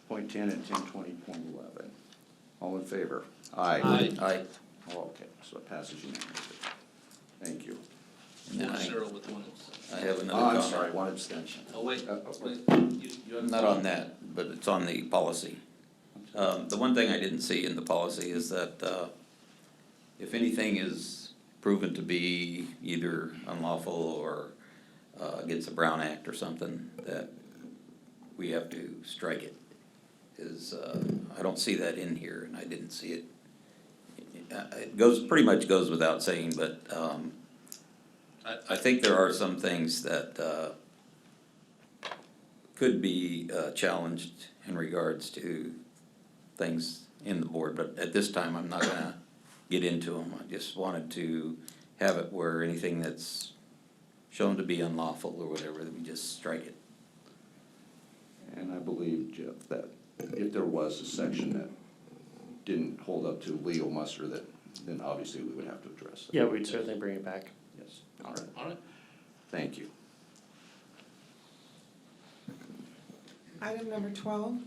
and 1020.11. All in favor? Aye. Aye. Oh, okay, so it passes unanimously. Thank you. And then 4-0 with one. I have another Oh, I'm comment. sorry, one abstention. Oh, wait, wait. you have. Not on that, but it's on the policy. The one thing I didn't see in the policy is that, if anything is proven to be either unlawful or, against the Brown Act or something, that we have to strike it. I don't see that in here, and I didn't see it. It pretty much goes without saying, but, I think there are some things that, could be, challenged in regards to things in the board, but at this time, I'm not gonna get into them. I just wanted to have it where anything that's shown to be unlawful or whatever, that we just strike it. And I believe, Jeff, that if there was a section that didn't hold up to legal muster, then obviously we would have to address that. Yeah, we'd certainly bring it back. Yes, all right. All right. Thank you. Item number 12,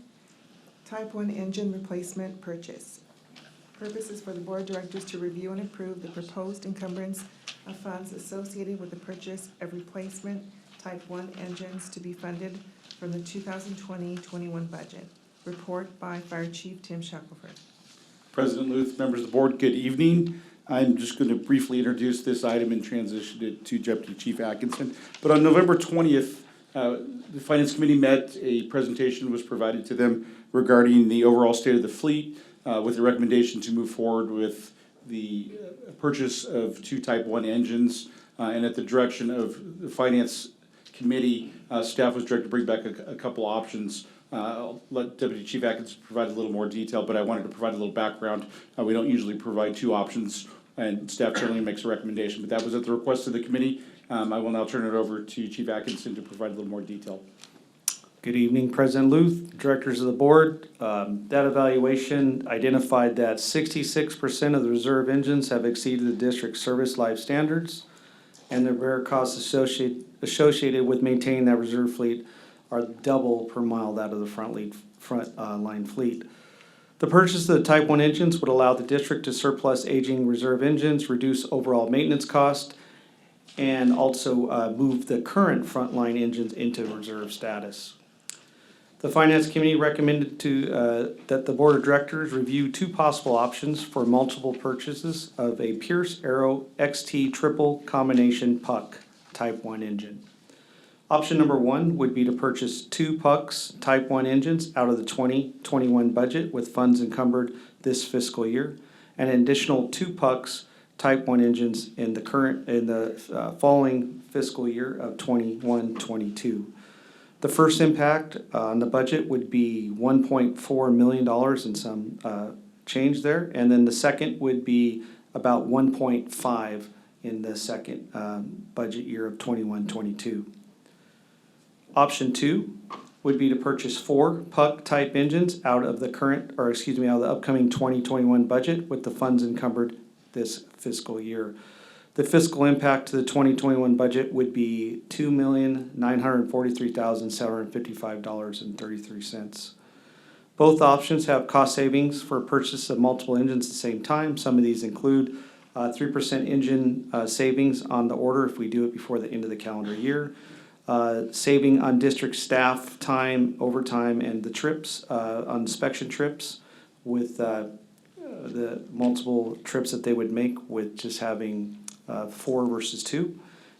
Type 1 engine replacement purchase. Purpose is for the board of directors to review and approve the proposed encumbrance of funds associated with the purchase of replacement Type 1 engines to be funded from the 2020-21 budget. Report by Fire Chief Tim Shackelford. President Luth, members of the board, good evening. I'm just going to briefly introduce this item and transition it to Deputy Chief Atkinson. But on November 20th, the Finance Committee met, a presentation was provided to them regarding the overall state of the fleet, with a recommendation to move forward with the purchase of 2 Type 1 engines. And at the direction of the Finance Committee, staff was directed to bring back a couple options. I'll let Deputy Chief Atkinson provide a little more detail, but I wanted to provide a little background. We don't usually provide 2 options, and staff generally makes a recommendation, but that was at the request of the committee. I will now turn it over to Chief Atkinson to provide a little more detail. Good evening, President Luth, directors of the board. That evaluation identified that 66% of the reserve engines have exceeded the district's service life standards, and the repair costs associated with maintaining that reserve fleet are double per mile that of the front line fleet. The purchase of the Type 1 engines would allow the district to surplus aging reserve engines, reduce overall maintenance cost, and also move the current frontline engines into reserve status. The Finance Committee recommended that the Board of Directors review 2 possible options for multiple purchases of a Pierce Arrow XT triple combination puck Type 1 engine. Option number 1 would be to purchase 2 pucks Type 1 engines out of the 2021 budget with funds encumbered this fiscal year, and an additional 2 pucks Type 1 engines in the following fiscal year of 21-22. The first impact on the budget would be $1.4 million and some change there. And then the second would be about 1.5 in the second budget year of 21-22. Option 2 would be to purchase 4 puck-type engines out of the upcoming 2021 budget with the funds encumbered this fiscal year. The fiscal impact to the 2021 budget would be $2,943,755.33. Both options have cost savings for purchase of multiple engines at the same time. Some of these include 3% engine savings on the order if we do it before the end of the calendar year. Saving on district staff time, overtime, and the trips, on inspection trips with the multiple trips that they would make with just having 4 versus 2,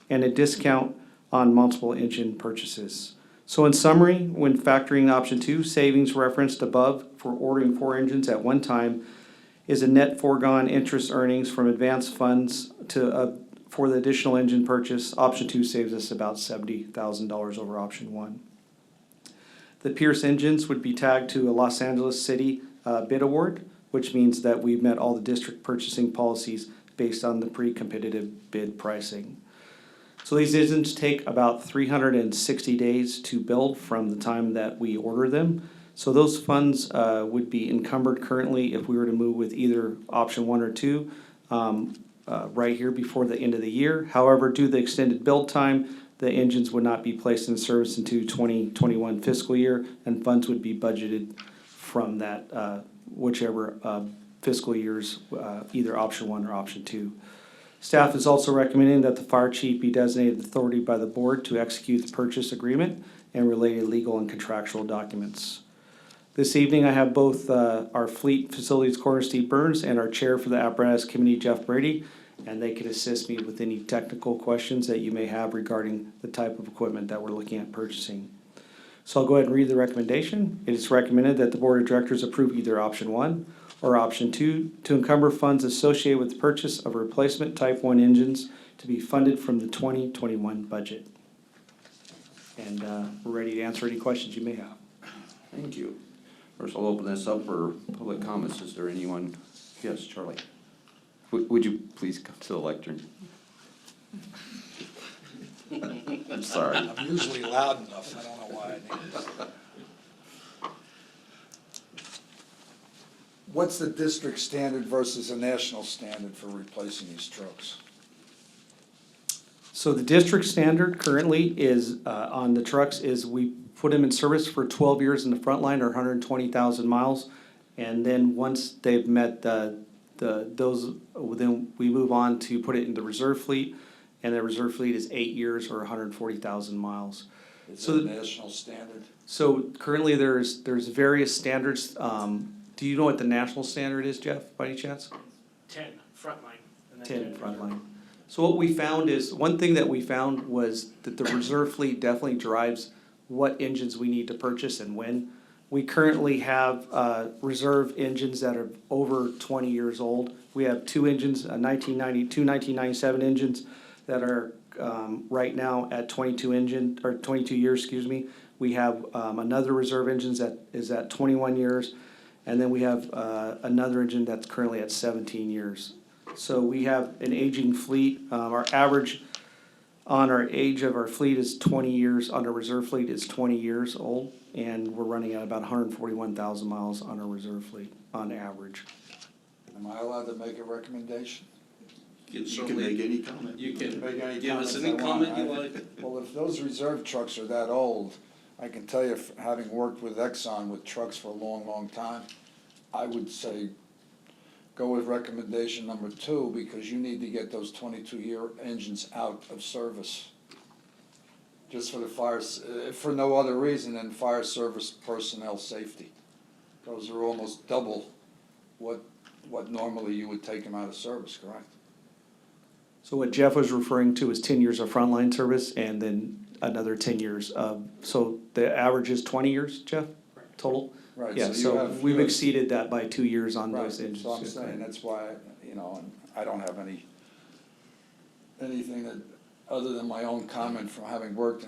and a discount on multiple engine purchases. So in summary, when factoring option 2, savings referenced above for ordering 4 engines at one time is a net foregone interest earnings from advanced funds for the additional engine purchase. Option 2 saves us about $70,000 over option 1. The Pierce engines would be tagged to a Los Angeles City bid award, which means that we've met all the district purchasing policies based on the pre-competitive bid pricing. So these engines take about 360 days to build from the time that we order them. So those funds would be encumbered currently if we were to move with either option 1 or 2 right here before the end of the year. However, due to the extended build time, the engines would not be placed in service into 2021 fiscal year, and funds would be budgeted from that whichever fiscal years, either option 1 or option 2. Staff is also recommending that the fire chief be designated authority by the board to execute the purchase agreement and related legal and contractual documents. This evening, I have both our Fleet Facilities Coroner Steve Burns and our chair for the Apparatus Committee, Jeff Brady, and they can assist me with any technical questions that you may have regarding the type of equipment that we're looking at purchasing. So I'll go ahead and read the recommendation. It is recommended that the board of directors approve either option 1 or option 2 to encumber funds associated with the purchase of replacement type 1 engines to be funded from the 2021 budget. And we're ready to answer any questions you may have. Thank you. First, I'll open this up for public comments. Is there anyone? Yes, Charlie. Would you please come to the lectern? I'm sorry. I'm usually loud enough, I don't know why I need this. What's the district standard versus a national standard for replacing these trucks? So the district standard currently is, on the trucks, is we put them in service for 12 years in the front line or 120,000 miles. And then once they've met those, then we move on to put it in the reserve fleet. And the reserve fleet is 8 years or 140,000 miles. Is it a national standard? So currently there's various standards. Do you know what the national standard is, Jeff, by any chance? 10 frontline. 10 frontline. So what we found is, one thing that we found was that the reserve fleet definitely drives what engines we need to purchase and when. We currently have reserve engines that are over 20 years old. We have 2 engines, 1997 engines that are right now at 22 years, excuse me. We have another reserve engine that is at 21 years. And then we have another engine that's currently at 17 years. So we have an aging fleet. Our average on our age of our fleet is 20 years, on our reserve fleet is 20 years old. And we're running at about 141,000 miles on our reserve fleet on average. Am I allowed to make a recommendation? You can make any comment. You can Make any give us comments any I comment want. you like. Well, if those reserve trucks are that old, I can tell you, having worked with Exxon with trucks for a long, long time, I would say go with recommendation number 2, because you need to get those 22-year engines out of service. Just for the fires, for no other reason than fire service personnel safety. Those are almost double what normally you would take them out of service, correct? So what Jeff was referring to is 10 years of frontline service and then another 10 years of, so the average is 20 years, Jeff, total? Right. Yeah, so we've exceeded that by 2 years on those engines. So I'm saying, that's why, and I don't have anything that, other than my own comment from having worked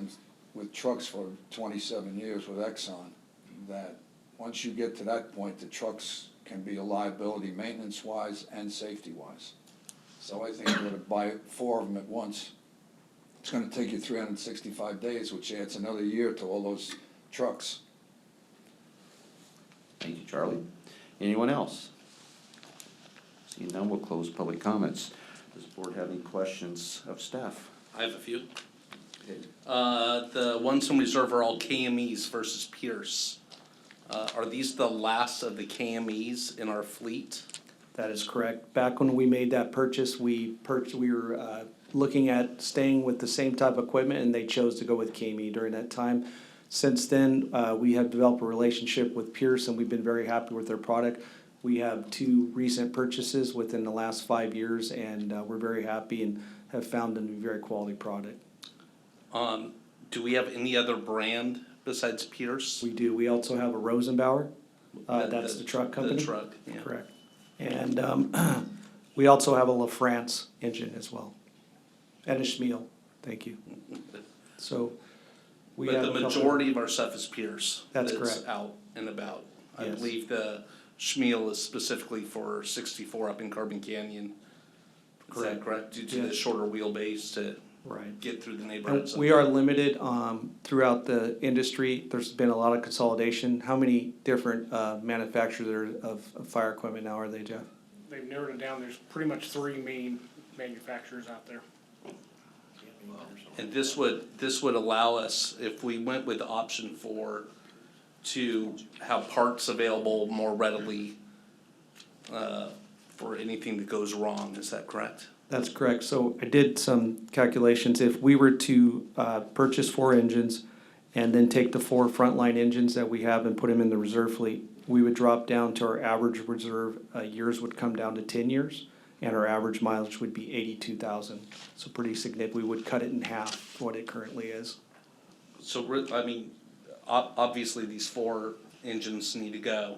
with trucks for 27 years with Exxon, that once you get to that point, the trucks can be a liability maintenance-wise and safety-wise. So I think you're gonna buy 4 of them at once. It's gonna take you 365 days, which adds another year to all those trucks. Thank you, Charlie. Anyone else? Seeing none, we'll close public comments. Does the board have any questions of staff? I have a few. Okay. The ones in reserve are all KMEs versus Pierce. Are these the last of the KMEs in our fleet? That is correct. Back when we made that purchase, we were looking at staying with the same type of equipment, and they chose to go with KME during that time. Since then, we have developed a relationship with Pierce, and we've been very happy with their product. We have 2 recent purchases within the last 5 years, and we're very happy and have found them to be a very quality product. Do we have any other brand besides Pierce? We do. We also have a Rosenbauer. That's the truck company. The truck, yeah. Correct. And we also have a LaFrance engine as well. And a Schmiel, thank you. So we have But the a couple- majority of our stuff is Pierce. That's correct. Out and about. I Yes. believe the Schmiel is specifically for 64 up in Carbon Canyon. Is that correct? Due to the Yes. shorter wheelbase to Right. get through the And neighborhoods. we are limited throughout the industry. There's been a lot of consolidation. How many different manufacturers of fire equipment now are they, Jeff? They've narrowed it down. There's pretty much 3 main manufacturers out there. And this would allow us, if we went with option 4, to have parts available more readily for anything that goes wrong. Is that correct? That's correct. So I did some calculations. If we were to purchase 4 engines and then take the 4 frontline engines that we have and put them in the reserve fleet, we would drop down to our average reserve years would come down to 10 years, and our average mileage would be 82,000. So pretty significant. We would cut it in half what it currently is. So, I mean, obviously, these 4 engines need to go.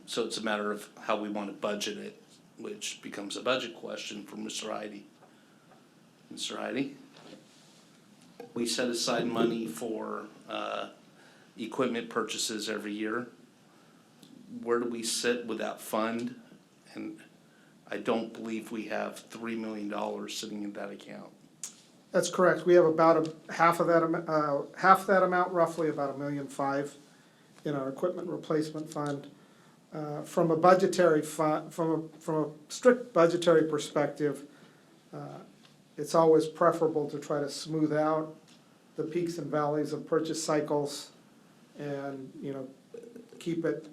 So it's a matter of how we want to budget it, which becomes a budget question for Mr. Heidi. Mr. Heidi? We set aside money for equipment purchases every year. Where do we sit with that fund? And I don't believe we have $3 million sitting in that account. That's correct. We have about half that amount, roughly about $1.5 million in our equipment replacement fund. From a budgetary from a strict budgetary perspective, it's always preferable to try to smooth out the peaks and valleys of purchase cycles and, keep it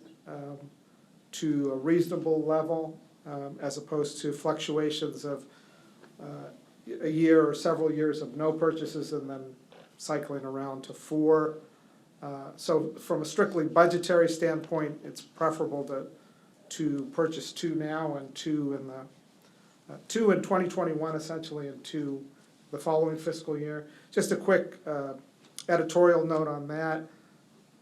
to a reasonable level, as opposed to fluctuations of a year or several years of no purchases and then cycling around to 4. So from a strictly budgetary standpoint, it's preferable to purchase 2 now and 2 in 2021 essentially, and 2 the following fiscal year. Just a quick editorial note on that.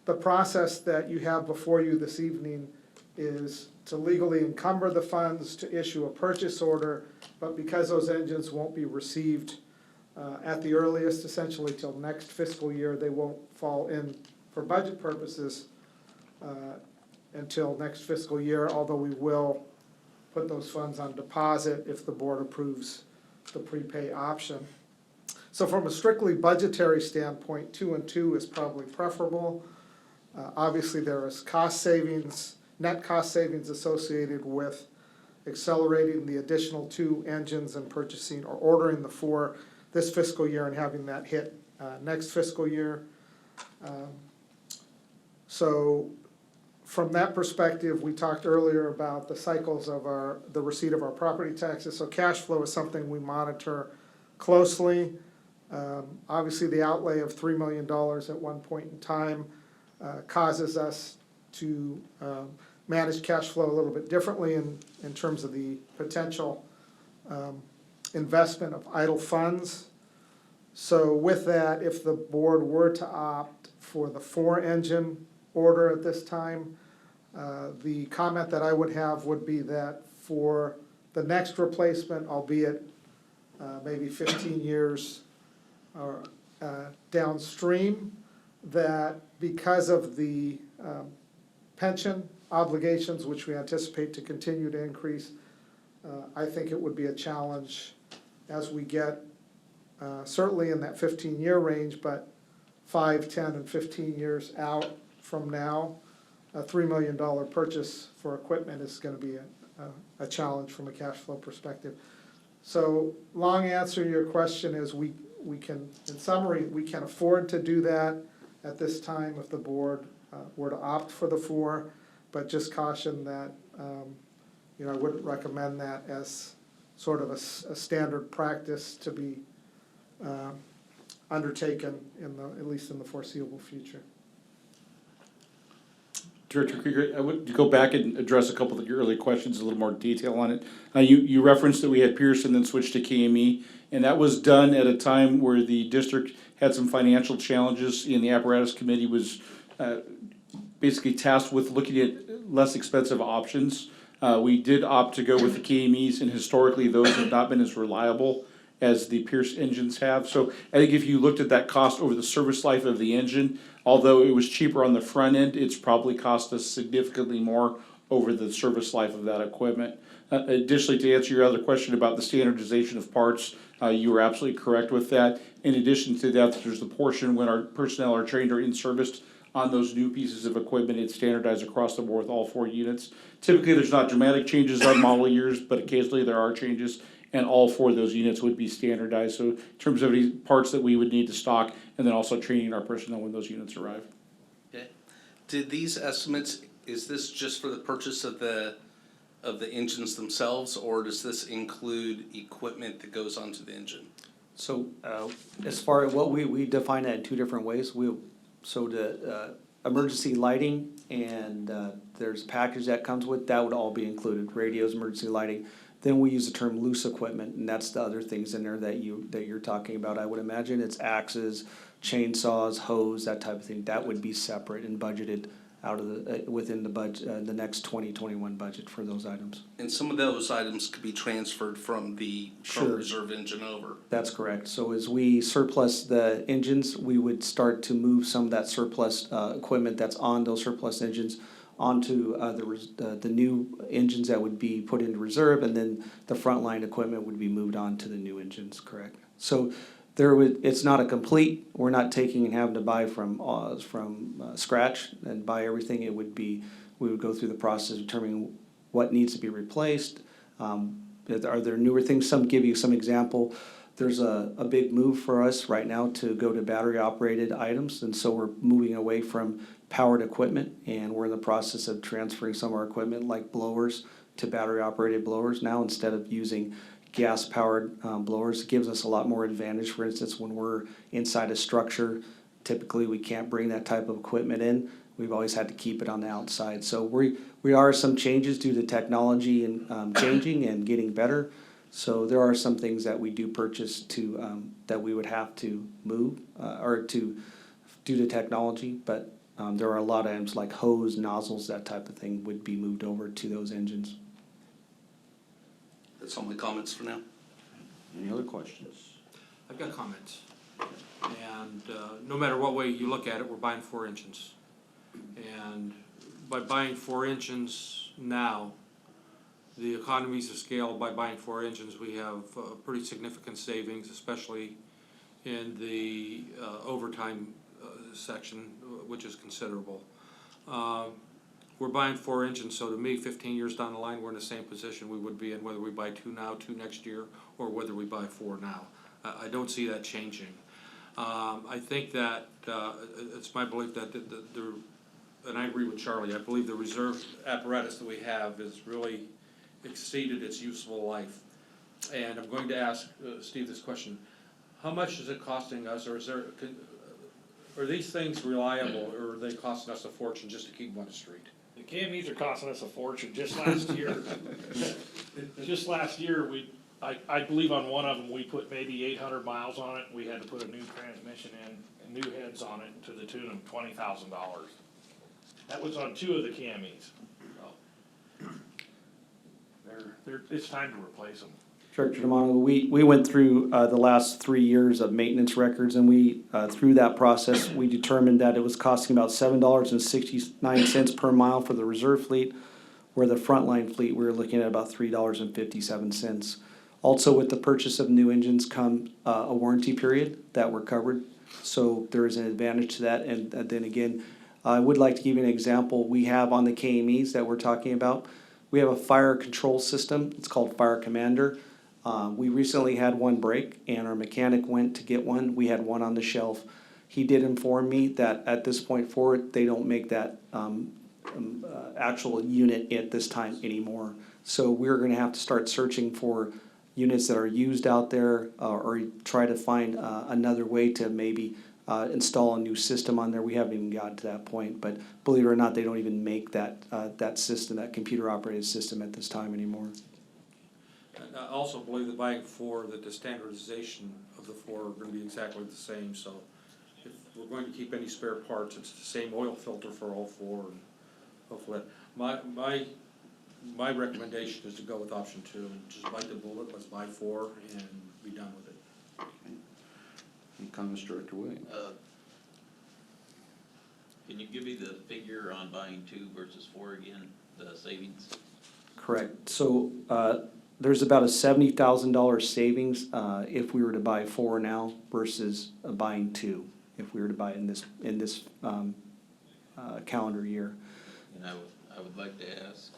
The process that you have before you this evening is to legally encumber the funds to issue a purchase order, but because those engines won't be received at the earliest, essentially till next fiscal year, they won't fall in for budget purposes until next fiscal year, although we will put those funds on deposit if the board approves the prepay option. So from a strictly budgetary standpoint, 2 and 2 is probably preferable. Obviously, there is cost savings, net cost savings associated with accelerating the additional 2 engines and purchasing or ordering the 4 this fiscal year and having that hit next fiscal year. So from that perspective, we talked earlier about the cycles of the receipt of our property taxes. So cash flow is something we monitor closely. Obviously, the outlay of $3 million at one point in time causes us to manage cash flow a little bit differently in terms of the potential investment of idle funds. So with that, if the board were to opt for the 4-engine order at this time, the comment that I would have would be that for the next replacement, albeit maybe 15 years or downstream, that because of the pension obligations, which we anticipate to continue to increase, I think it would be a challenge as we get certainly in that 15-year range, but 5, 10, and 15 years out from now, a $3 million purchase for equipment is going to be a challenge from a cash flow perspective. So long answer to your question is we can, in summary, we can afford to do that at this time if the board were to opt for the 4, but just caution that I wouldn't recommend that as sort of a standard practice to be undertaken at least in the foreseeable future. Director Krieger, I would go back and address a couple of your earlier questions, a little more detail on it. You referenced that we had Pearson then switched to KME, and that was done at a time where the district had some financial challenges, and the apparatus committee was basically tasked with looking at less expensive options. We did opt to go with the KMEs, and historically those have not been as reliable as the Pierce engines have. So I think if you looked at that cost over the service life of the engine, although it was cheaper on the front end, it's probably cost us significantly more over the service life of that equipment. Additionally, to answer your other question about the standardization of parts, you were absolutely correct with that. In addition to that, there's the portion when our personnel are trained or in service on those new pieces of equipment, it's standardized across the board with all 4 units. Typically, there's not dramatic changes on model years, but occasionally there are changes, and all 4 of those units would be standardized. So in terms of any parts that we would need to stock, and then also training our personnel when those units arrive. Okay. Did these estimates, is this just for the purchase of the engines themselves, or does this include equipment that goes onto the engine? So as far as what we define that in 2 different ways. So the emergency lighting and there's a package that comes with, that would all be included, radios, emergency lighting. Then we use the term loose equipment, and that's the other things in there that you're talking about. I would imagine it's axes, chainsaws, hose, that type of thing. That would be separate and budgeted out of the within the budget, the next 2021 budget for those items. And some of those items could be transferred from the current Sure. reserve engine over. That's correct. So as we surplus the engines, we would start to move some of that surplus equipment that's on those surplus engines onto the new engines that would be put into reserve, and then the frontline equipment would be moved on to the new engines, correct? So it's not a complete, we're not taking and having to buy from scratch and buy everything. It would be, we would go through the process of determining what needs to be replaced. Are there newer things? Some give you some example. There's a big move for us right now to go to battery operated items, and so we're moving away from powered equipment, and we're in the process of transferring some of our equipment like blowers to battery operated blowers now instead of using gas powered blowers. It gives us a lot more advantage. For instance, when we're inside a structure, typically we can't bring that type of equipment in. We've always had to keep it on the outside. So we are some changes due to technology and changing and getting better. So there are some things that we do purchase to that we would have to move or to due to technology, but there are a lot of items like hose, nozzles, that type of thing would be moved over to those engines. That's all my comments for now. Any other questions? I've got comments. And no matter what way you look at it, we're buying 4 engines. And by buying 4 engines now, the economies of scale, by buying 4 engines, we have pretty significant savings, especially in the overtime section, which is considerable. We're buying 4 engines, so to me, 15 years down the line, we're in the same position we would be in whether we buy 2 now, 2 next year, or whether we buy 4 now. I don't see that changing. I think that it's my belief that and I agree with Charlie, I believe the reserve apparatus that we have has really exceeded its useful life. And I'm going to ask Steve this question. How much is it costing us, or are these things reliable, or are they costing us a fortune just to keep them on the street? The KMEs are costing us a fortune. Just last year, I believe on one of them, we put maybe 800 miles on it. We had to put a new transmission in and new heads on it to the tune of $20,000. That was on 2 of the KMEs. So it's time to replace them. Director Demono, we went through the last 3 years of maintenance records, and through that process, we determined that it was costing about $7.69 per mile for the reserve fleet, where the frontline fleet, we were looking at about $3.57. Also, with the purchase of new engines come a warranty period that we're covered, so there is an advantage to that. And then again, I would like to give you an example. We have on the KMEs that we're talking about, we have a fire control system. It's called Fire Commander. We recently had one break, and our mechanic went to get one. We had one on the shelf. He did inform me that at this point forward, they don't make that actual unit at this time anymore. So we're going to have to start searching for units that are used out there, or try to find another way to maybe install a new system on there. We haven't even gotten to that point, but believe it or not, they don't even make that system, that computer operated system at this time anymore. I also believe that buying four, that the standardization of the four are going to be exactly the same, so if we're going to keep any spare parts, it's the same oil filter for all four, and hopefully, my recommendation is to go with option 2, and just bite the bullet, let's buy 4 and be done with it. Okay. Any comments, Director Williams? Can you give me the figure on buying 2 versus 4 again, the savings? Correct. So there's about a $70,000 savings if we were to buy 4 now versus buying 2 if we were to buy it in this calendar year. And I would like to ask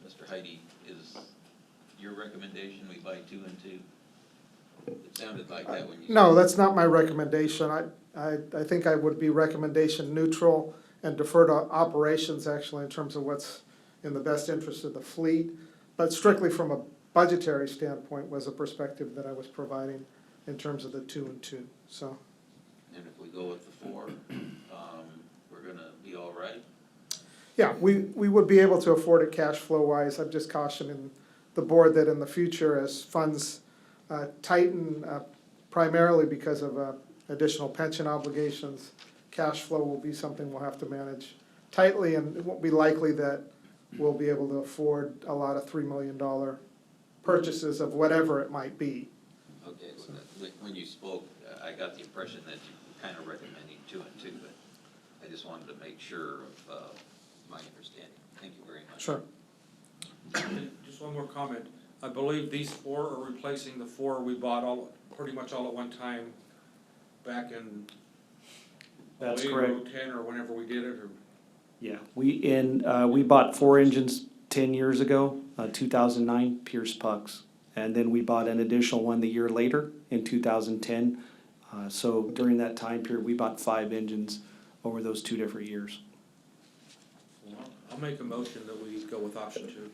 Mr. Heidi, is your recommendation we buy 2 and 2? It sounded like that when you. No, that's not my recommendation. I think I would be recommendation neutral and defer to operations actually in terms of what's in the best interest of the fleet. But strictly from a budgetary standpoint was a perspective that I was providing in terms of the 2 and 2, so. And if we go with the 4, we're gonna be all right? Yeah, we would be able to afford it cash flow wise. I'm just cautioning the board that in the future as funds tighten, primarily because of additional pension obligations, cash flow will be something we'll have to manage tightly, and it won't be likely that we'll be able to afford a lot of $3 million purchases of whatever it might be. Okay, well, when you spoke, I got the impression that you were kind of recommending 2 and 2, but I just wanted to make sure of my understanding. Thank you very much. Sure. Just one more comment. I believe these 4 are replacing the 4 we bought pretty much all at one time back in That's 08 correct. or 10 or whenever we did it, or. Yeah, we bought 4 engines 10 years ago, 2009 Pierce Pucks, and then we bought an additional one the year later in 2010. So during that time period, we bought 5 engines over those 2 different years. I'll make a motion that we go with option 2.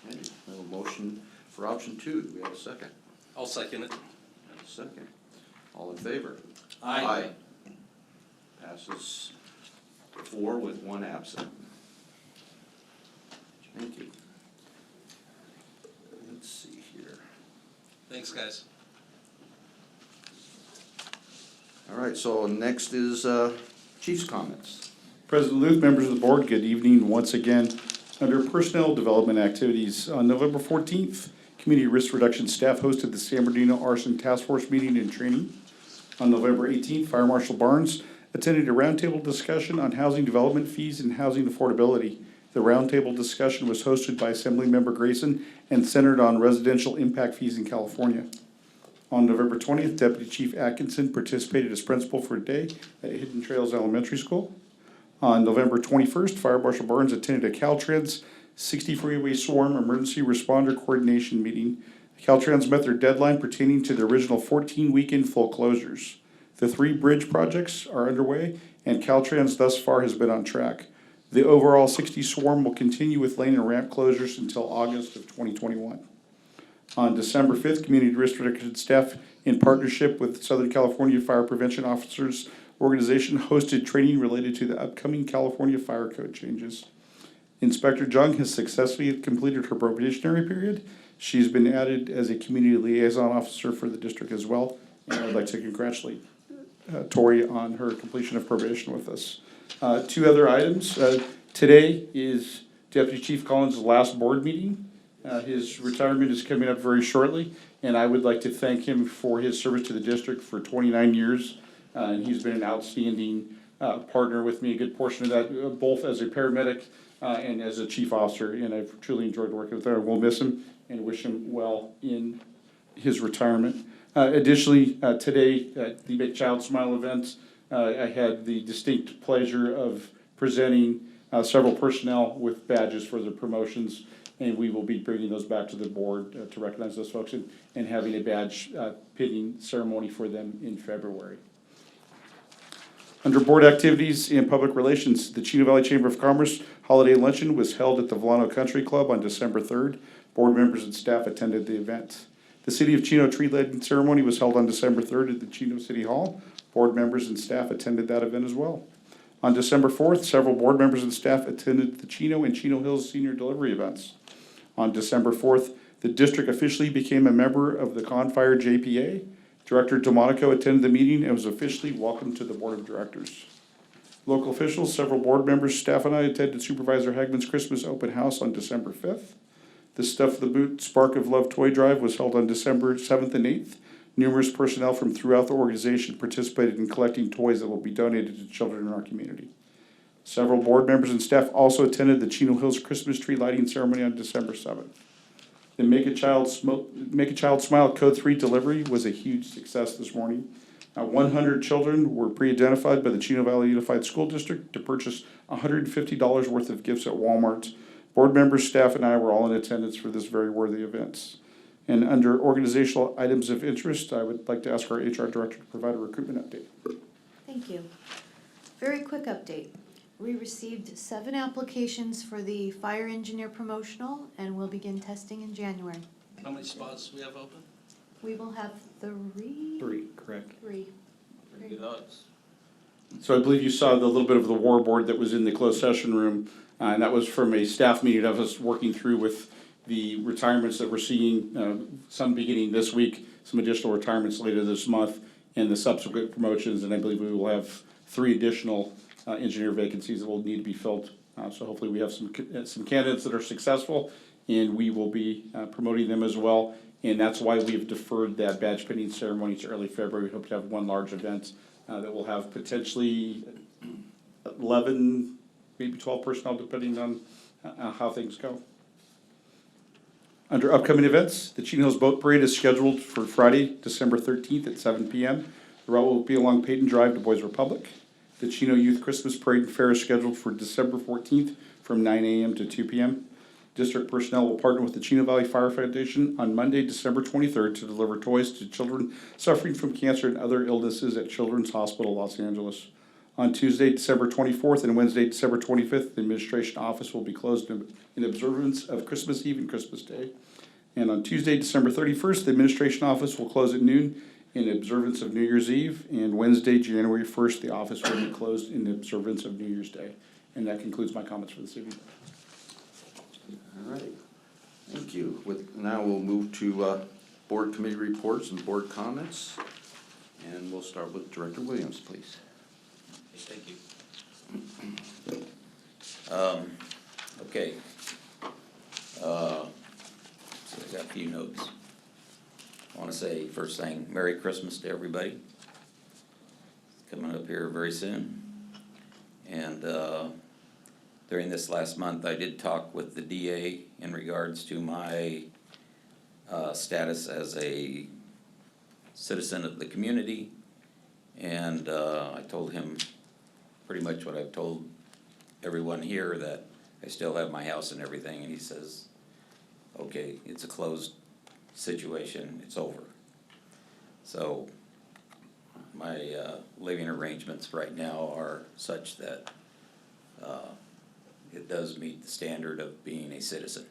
Okay, we have a motion for option 2. Do we have a second? I'll second it. And a second. All in favor? Aye. Passes 4 with 1 absent. Thank you. Let's see here. Thanks, guys. All right, so next is Chief's comments. President Luth, members of the board, good evening once again. Under personnel development activities, on November 14th, Community Risk Reduction staff hosted the San Bernardino Arson Task Force meeting and training. On November 18th, Fire Marshal Barnes attended a roundtable discussion on housing development fees and housing affordability. The roundtable discussion was hosted by Assemblymember Grayson and centered on residential impact fees in California. On November 20th, Deputy Chief Atkinson participated as principal for a day at Hidden Trails Elementary School. On November 21st, Fire Marshal Barnes attended a Caltrans 60 freeway swarm emergency responder coordination meeting. Caltrans met their deadline pertaining to the original 14 weekend full closures. The 3 bridge projects are underway, and Caltrans thus far has been on track. The overall 60 swarm will continue with lane and ramp closures until August of 2021. On December 5th, Community Risk Reduction staff, in partnership with Southern California Fire Prevention Officers Organization, hosted training related to the upcoming California Fire Code changes. Inspector Jung has successfully completed her probationary period. She's been added as a community liaison officer for the district as well, and I'd like to congratulate Tori on her completion of probation with us. 2 other items. Today is Deputy Chief Collins' last board meeting. His retirement is coming up very shortly, and I would like to thank him for his service to the district for 29 years. And he's been an outstanding partner with me a good portion of that, both as a paramedic and as a chief officer, and I've truly enjoyed working with him. I will miss him and wish him well in his retirement. Additionally, today at the Make Child Smile event, I had the distinct pleasure of presenting several personnel with badges for their promotions, and we will be bringing those back to the board to recognize those folks and having a badge pinning ceremony for them in February. Under board activities and public relations, the Chino Valley Chamber of Commerce Holiday Luncheon was held at the Volano Country Club on December 3rd. Board members and staff attended the event. The City of Chino tree lighting ceremony was held on December 3rd at the Chino City Hall. Board members and staff attended that event as well. On December 4th, several board members and staff attended the Chino and Chino Hills Senior Delivery events. On December 4th, the district officially became a member of the Confire JPA. Director DeMonico attended the meeting and was officially welcomed to the board of directors. Local officials, several board members, staff, and I attended Supervisor Hagman's Christmas open house on December 5th. The Stuff the Boot Spark of Love Toy Drive was held on December 7th and 8th. Numerous personnel from throughout the organization participated in collecting toys that will be donated to children in our community. Several board members and staff also attended the Chino Hills Christmas tree lighting ceremony on December 7th. The Make a Child Smile Code 3 delivery was a huge success this morning. 100 children were pre-identified by the Chino Valley Unified School District to purchase $150 worth of gifts at Walmart. Board members, staff, and I were all in attendance for this very worthy event. And under organizational items of interest, I would like to ask our HR director to provide a recruitment update. Thank you. Very quick update. We received 7 applications for the fire engineer promotional, and we'll begin testing in January. How many spots do we have open? We will have 3. 3, correct. 3. Pretty good odds. So I believe you saw the little bit of the war board that was in the closed session room, and that was from a staff meeting that was working through with the retirements that we're seeing, some beginning this week, some additional retirements later this month, and the subsequent promotions, and I believe we will have 3 additional engineer vacancies that will need to be filled. So hopefully we have some candidates that are successful, and we will be promoting them as well. And that's why we've deferred that badge pinning ceremony to early February. We hope to have one large event that will have potentially 11, maybe 12 personnel, depending on how things go. Under upcoming events, the Chino Hills Boat Parade is scheduled for Friday, December 13th at 7 p.m. The route will be along Peyton Drive to Boys Republic. The Chino Youth Christmas Parade and Fair is scheduled for December 14th from 9 a.m. to 2 p.m. District personnel will partner with the Chino Valley Fire Foundation on Monday, December 23rd to deliver toys to children suffering from cancer and other illnesses at Children's Hospital, Los Angeles. On Tuesday, December 24th and Wednesday, December 25th, the administration office will be closed in observance of Christmas Eve and Christmas Day. And on Tuesday, December 31st, the administration office will close at noon in observance of New Year's Eve. And Wednesday, January 1st, the office will be closed in observance of New Year's Day. And that concludes my comments for this evening. All right, thank you. Now we'll move to board committee reports and board comments. And we'll start with Director Williams, please. Thank you. Okay. So I got a few notes. I want to say first thing, Merry Christmas to everybody. Coming up here very soon. And during this last month, I did talk with the DA in regards to my status as a citizen of the community. And I told him pretty much what I've told everyone here, that I still have my house and everything, and he says, okay, it's a closed situation, it's over. So my living arrangements right now are such that it does meet the standard of being a citizen.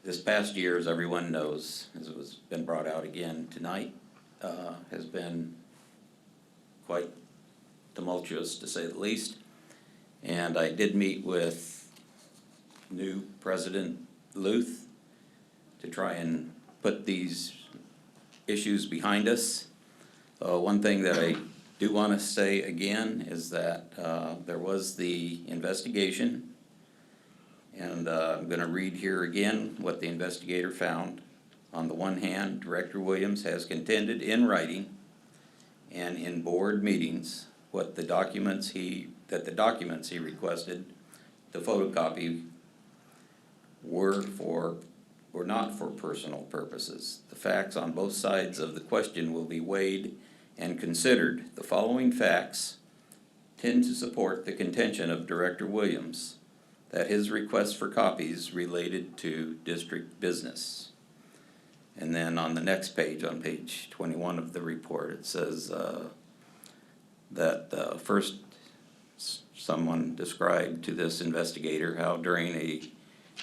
This past year, as everyone knows, as it was been brought out again tonight, has been quite tumultuous, to say the least. And I did meet with new President Luth to try and put these issues behind us. One thing that I do want to say again is that there was the investigation And I'm gonna read here again what the investigator found. On the one hand, Director Williams has contended in writing and in board meetings that the documents he requested to photocopy were not for personal purposes. The facts on both sides of the question will be weighed and considered. The following facts tend to support the contention of Director Williams that his request for copies related to district business. And then on the next page, on page 21 of the report, it says that first someone described to this investigator how during a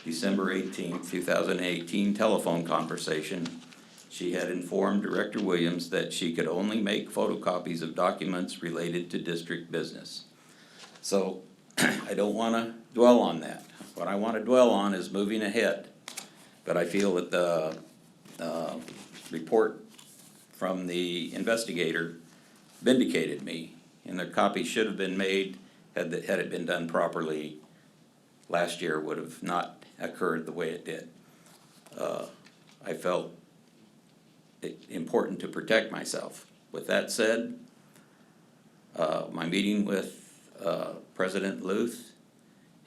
December 18th, 2018 telephone conversation, she had informed Director Williams that she could only make photocopies of documents related to district business. So I don't want to dwell on that. What I want to dwell on is moving ahead. But I feel that the report from the investigator vindicated me, and the copy should have been made had it been done properly. Last year would have not occurred the way it did. I felt it important to protect myself. With that said, my meeting with President Luth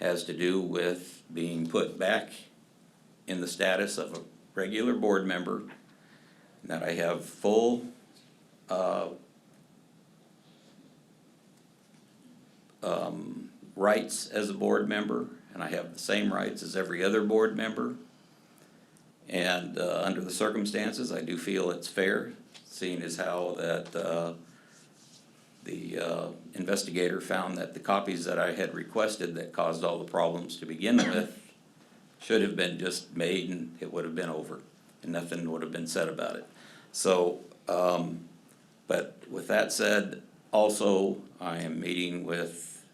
has to do with being put back in the status of a regular board member, that I have full rights as a board member, and I have the same rights as every other board member. And under the circumstances, I do feel it's fair, seeing as how that the investigator found that the copies that I had requested that caused all the problems to begin with should have been just made and it would have been over and nothing would have been said about it. So, but with that said, also I am meeting with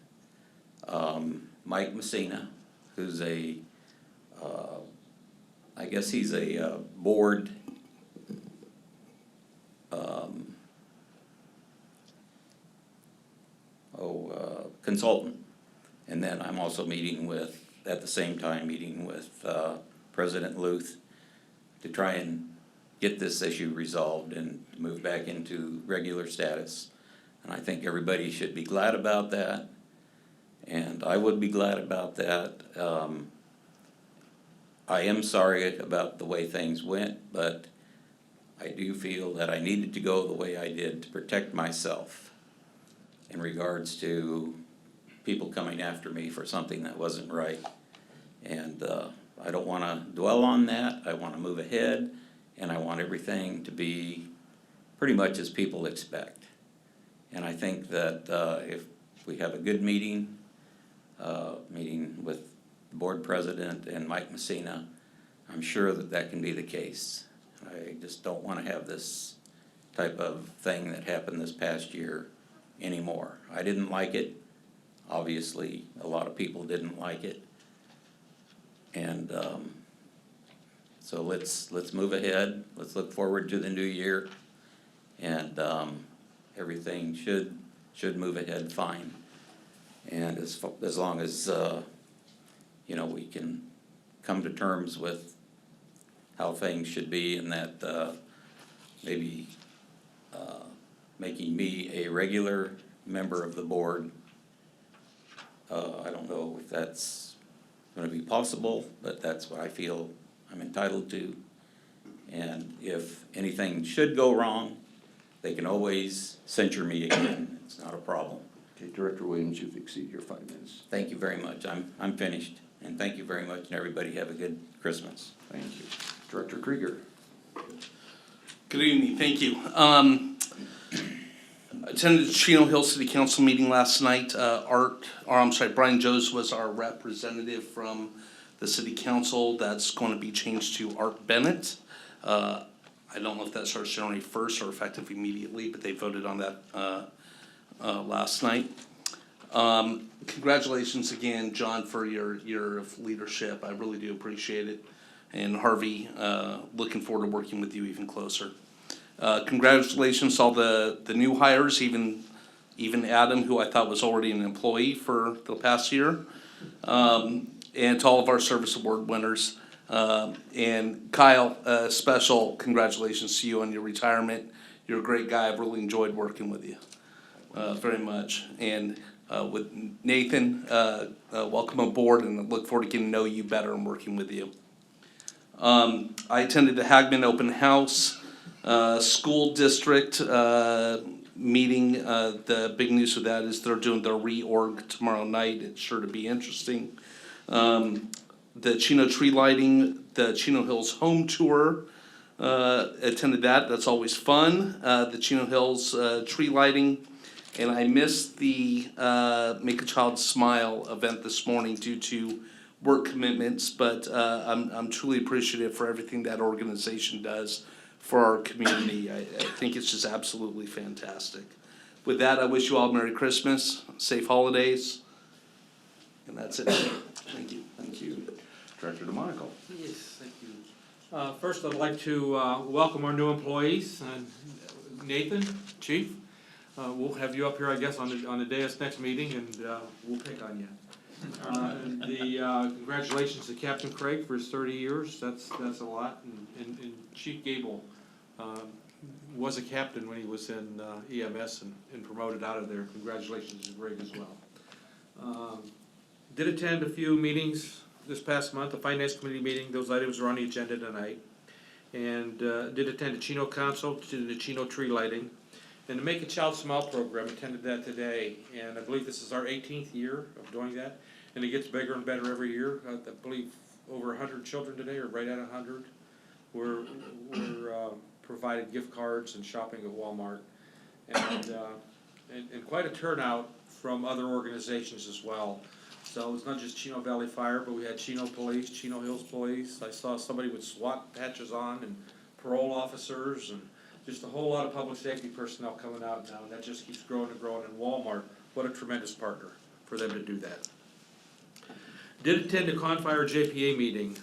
Mike Messina, who's I guess he's a board consultant. And then I'm also meeting with, at the same time, meeting with President Luth to try and get this issue resolved and move back into regular status. And I think everybody should be glad about that. And I would be glad about that. I am sorry about the way things went, but I do feel that I needed to go the way I did to protect myself in regards to people coming after me for something that wasn't right. And I don't want to dwell on that. I want to move ahead, and I want everything to be pretty much as people expect. And I think that if we have a good meeting with the board president and Mike Messina, I'm sure that that can be the case. I just don't want to have this type of thing that happened this past year anymore. I didn't like it. Obviously, a lot of people didn't like it. And so let's move ahead. Let's look forward to the new year. And everything should move ahead fine. And as long as you know, we can come to terms with how things should be, and that maybe making me a regular member of the board. I don't know if that's going to be possible, but that's what I feel I'm entitled to. And if anything should go wrong, they can always censure me again. It's not a problem. Okay, Director Williams, you've exceeded your 5 minutes. Thank you very much. I'm finished. And thank you very much, and everybody have a good Christmas. Thank you. Director Krieger. Good evening, thank you. Attended the Chino Hill City Council meeting last night. Brian Joes was our representative from the city council. That's going to be changed to Art Bennett. I don't know if that starts January 1st or effective immediately, but they voted on that last night. Congratulations again, John, for your year of leadership. I really do appreciate it. And Harvey, looking forward to working with you even closer. Congratulations to all the new hires, even Adam, who I thought was already an employee for the past year. and to all of our service award winners. And Kyle, special congratulations to you on your retirement. You're a great guy. I've really enjoyed working with you very much. And with Nathan, welcome aboard, and I look forward to getting to know you better and working with you. I attended the Hagman Open House School District meeting. The big news for that is they're doing their reorg tomorrow night. It's sure to be interesting. The Chino tree lighting, the Chino Hills home tour, attended that. That's always fun. The Chino Hills tree lighting. And I missed the Make a Child Smile event this morning due to work commitments, but I'm truly appreciative for everything that organization does for our community. I think it's just absolutely fantastic. With that, I wish you all Merry Christmas, safe holidays, and that's it. Thank you. Thank you. Director DeMonico. Yes, thank you. First, I'd like to welcome our new employees. Nathan, Chief, we'll have you up here, I guess, on the dais next meeting, and we'll pick on you. Congratulations to Captain Craig for his 30 years. That's a lot. And Chief Gable was a captain when he was in EMS and promoted out of there. Congratulations to Greg as well. Did attend a few meetings this past month, a finance committee meeting. Those items are on the agenda tonight. And did attend a Chino Council, to the Chino tree lighting. And the Make a Child Smile program, attended that today. And I believe this is our 18th year of doing that. And it gets bigger and better every year. I believe over 100 children today, or right at 100, were provided gift cards and shopping at Walmart. And quite a turnout from other organizations as well. So it's not just Chino Valley Fire, but we had Chino Police, Chino Hills Police. I saw somebody with SWAT patches on, and parole officers, and just a whole lot of public safety personnel coming out now, and that just keeps growing and growing. And Walmart, what a tremendous partner for them to do that. Did attend a Confire JPA meeting.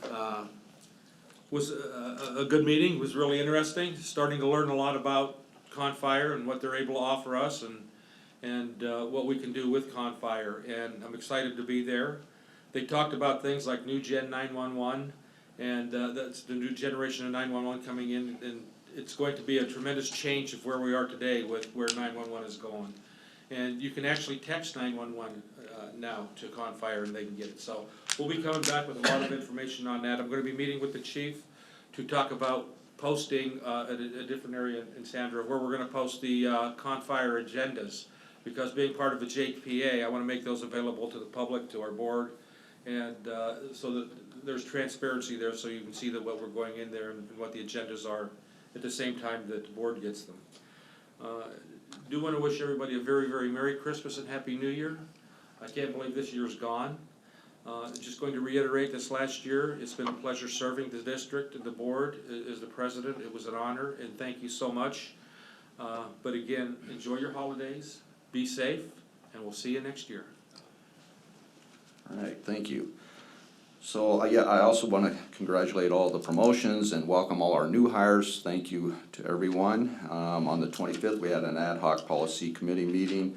Was a good meeting, was really interesting, starting to learn a lot about Confire and what they're able to offer us, and what we can do with Confire, and I'm excited to be there. They talked about things like new Gen 911, and that's the new generation of 911 coming in, and it's going to be a tremendous change of where we are today with where 911 is going. And you can actually text 911 now to Confire, and they can get it. So we'll be coming back with a lot of information on that. I'm going to be meeting with the chief to talk about posting at a different area in Sandra, where we're going to post the Confire agendas. Because being part of the JPA, I want to make those available to the public, to our board, and so that there's transparency there, so you can see that what we're going in there and what the agendas are at the same time that the board gets them. Do want to wish everybody a very, very Merry Christmas and Happy New Year. I can't believe this year's gone. Just going to reiterate this last year, it's been a pleasure serving the district and the board as the president. It was an honor, and thank you so much. But again, enjoy your holidays. Be safe, and we'll see you next year. All right, thank you. So, yeah, I also want to congratulate all the promotions and welcome all our new hires. Thank you to everyone. On the 25th, we had an ad hoc policy committee meeting.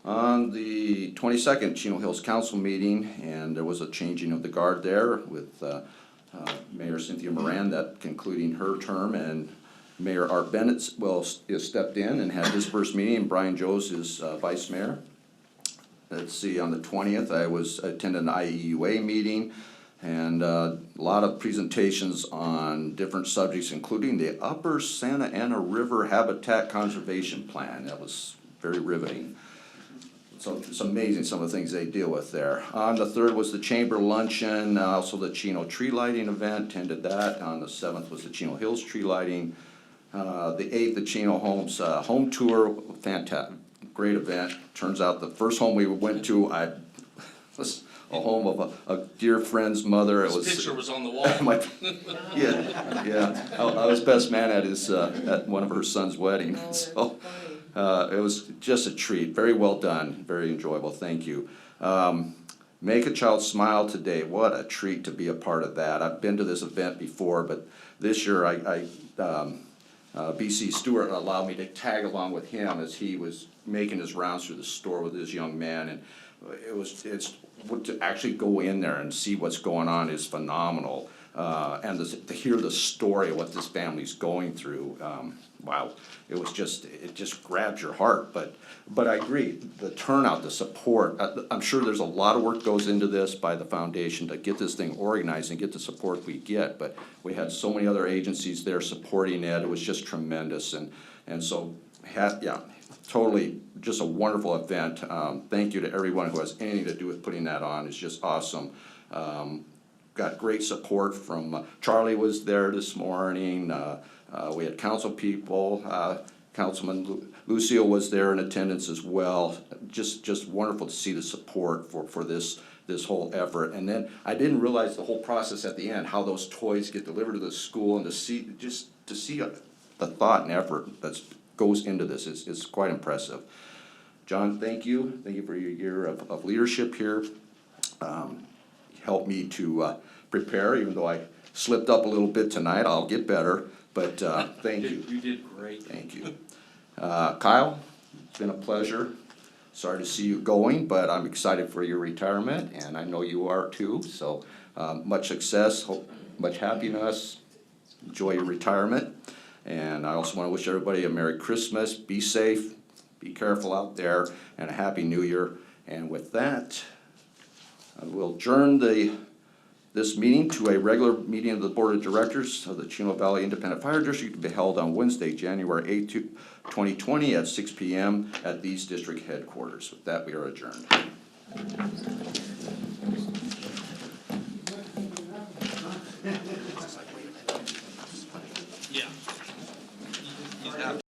On the 22nd, Chino Hills Council meeting, and there was a changing of the guard there with Mayor Cynthia Moran, that concluding her term, and Mayor Art Bennett is stepped in and had his first meeting, and Brian Joes is vice mayor. Let's see, on the 20th, I attended an IEUA meeting, and a lot of presentations on different subjects, including the Upper Santa Ana River Habitat Conservation Plan. That was very riveting. So it's amazing some of the things they deal with there. On the 3rd was the Chamber Luncheon, also the Chino Tree Lighting event, attended that. On the 7th was the Chino Hills Tree Lighting. The 8th, the Chino Homes home tour, fantastic, great event. Turns out the first home we went to, was a home of a dear friend's mother. It was, picture was on the wall. yeah. I was best man at at one of her son's wedding. So it was just a treat. Very well done. Very enjoyable. Thank you. Make a Child Smile today. What a treat to be a part of that. I've been to this event before, but this year BC Stewart allowed me to tag along with him as he was making his rounds through the store with this young man, and it's to actually go in there and see what's going on is phenomenal. And to hear the story of what this family's going through, wow, it just grabs your heart. But I agree, the turnout, the support, I'm sure there's a lot of work goes into this by the foundation to get this thing organized and get the support we get. But we had so many other agencies there supporting it, it was just tremendous. And so, yeah, totally just a wonderful event. Thank you to everyone who has anything to do with putting that on, it's just awesome. Got great support from, Charlie was there this morning, we had council people, Councilman Lucio was there in attendance as well. Just wonderful to see the support for this whole effort. And then I didn't realize the whole process at the end, how those toys get delivered to the school, and to see the thought and effort that goes into this is quite impressive. John, thank you for your year of leadership here. Helped me to prepare, even though I slipped up a little bit tonight. I'll get better, but thank you. You did great. Thank you. Kyle, it's been a pleasure. Sorry to see you going, but I'm excited for your retirement, and I know you are too. So much success, much happiness. Enjoy your retirement. And I also want to wish everybody a Merry Christmas. Be safe, be careful out there, and a Happy New Year. And with that, I will adjourn this meeting to a regular meeting of the Board of Directors of the Chino Valley Independent Fire District to be held on Wednesday, January 8th, 2020 at 6 p.m. at these district headquarters. With that, we are adjourned.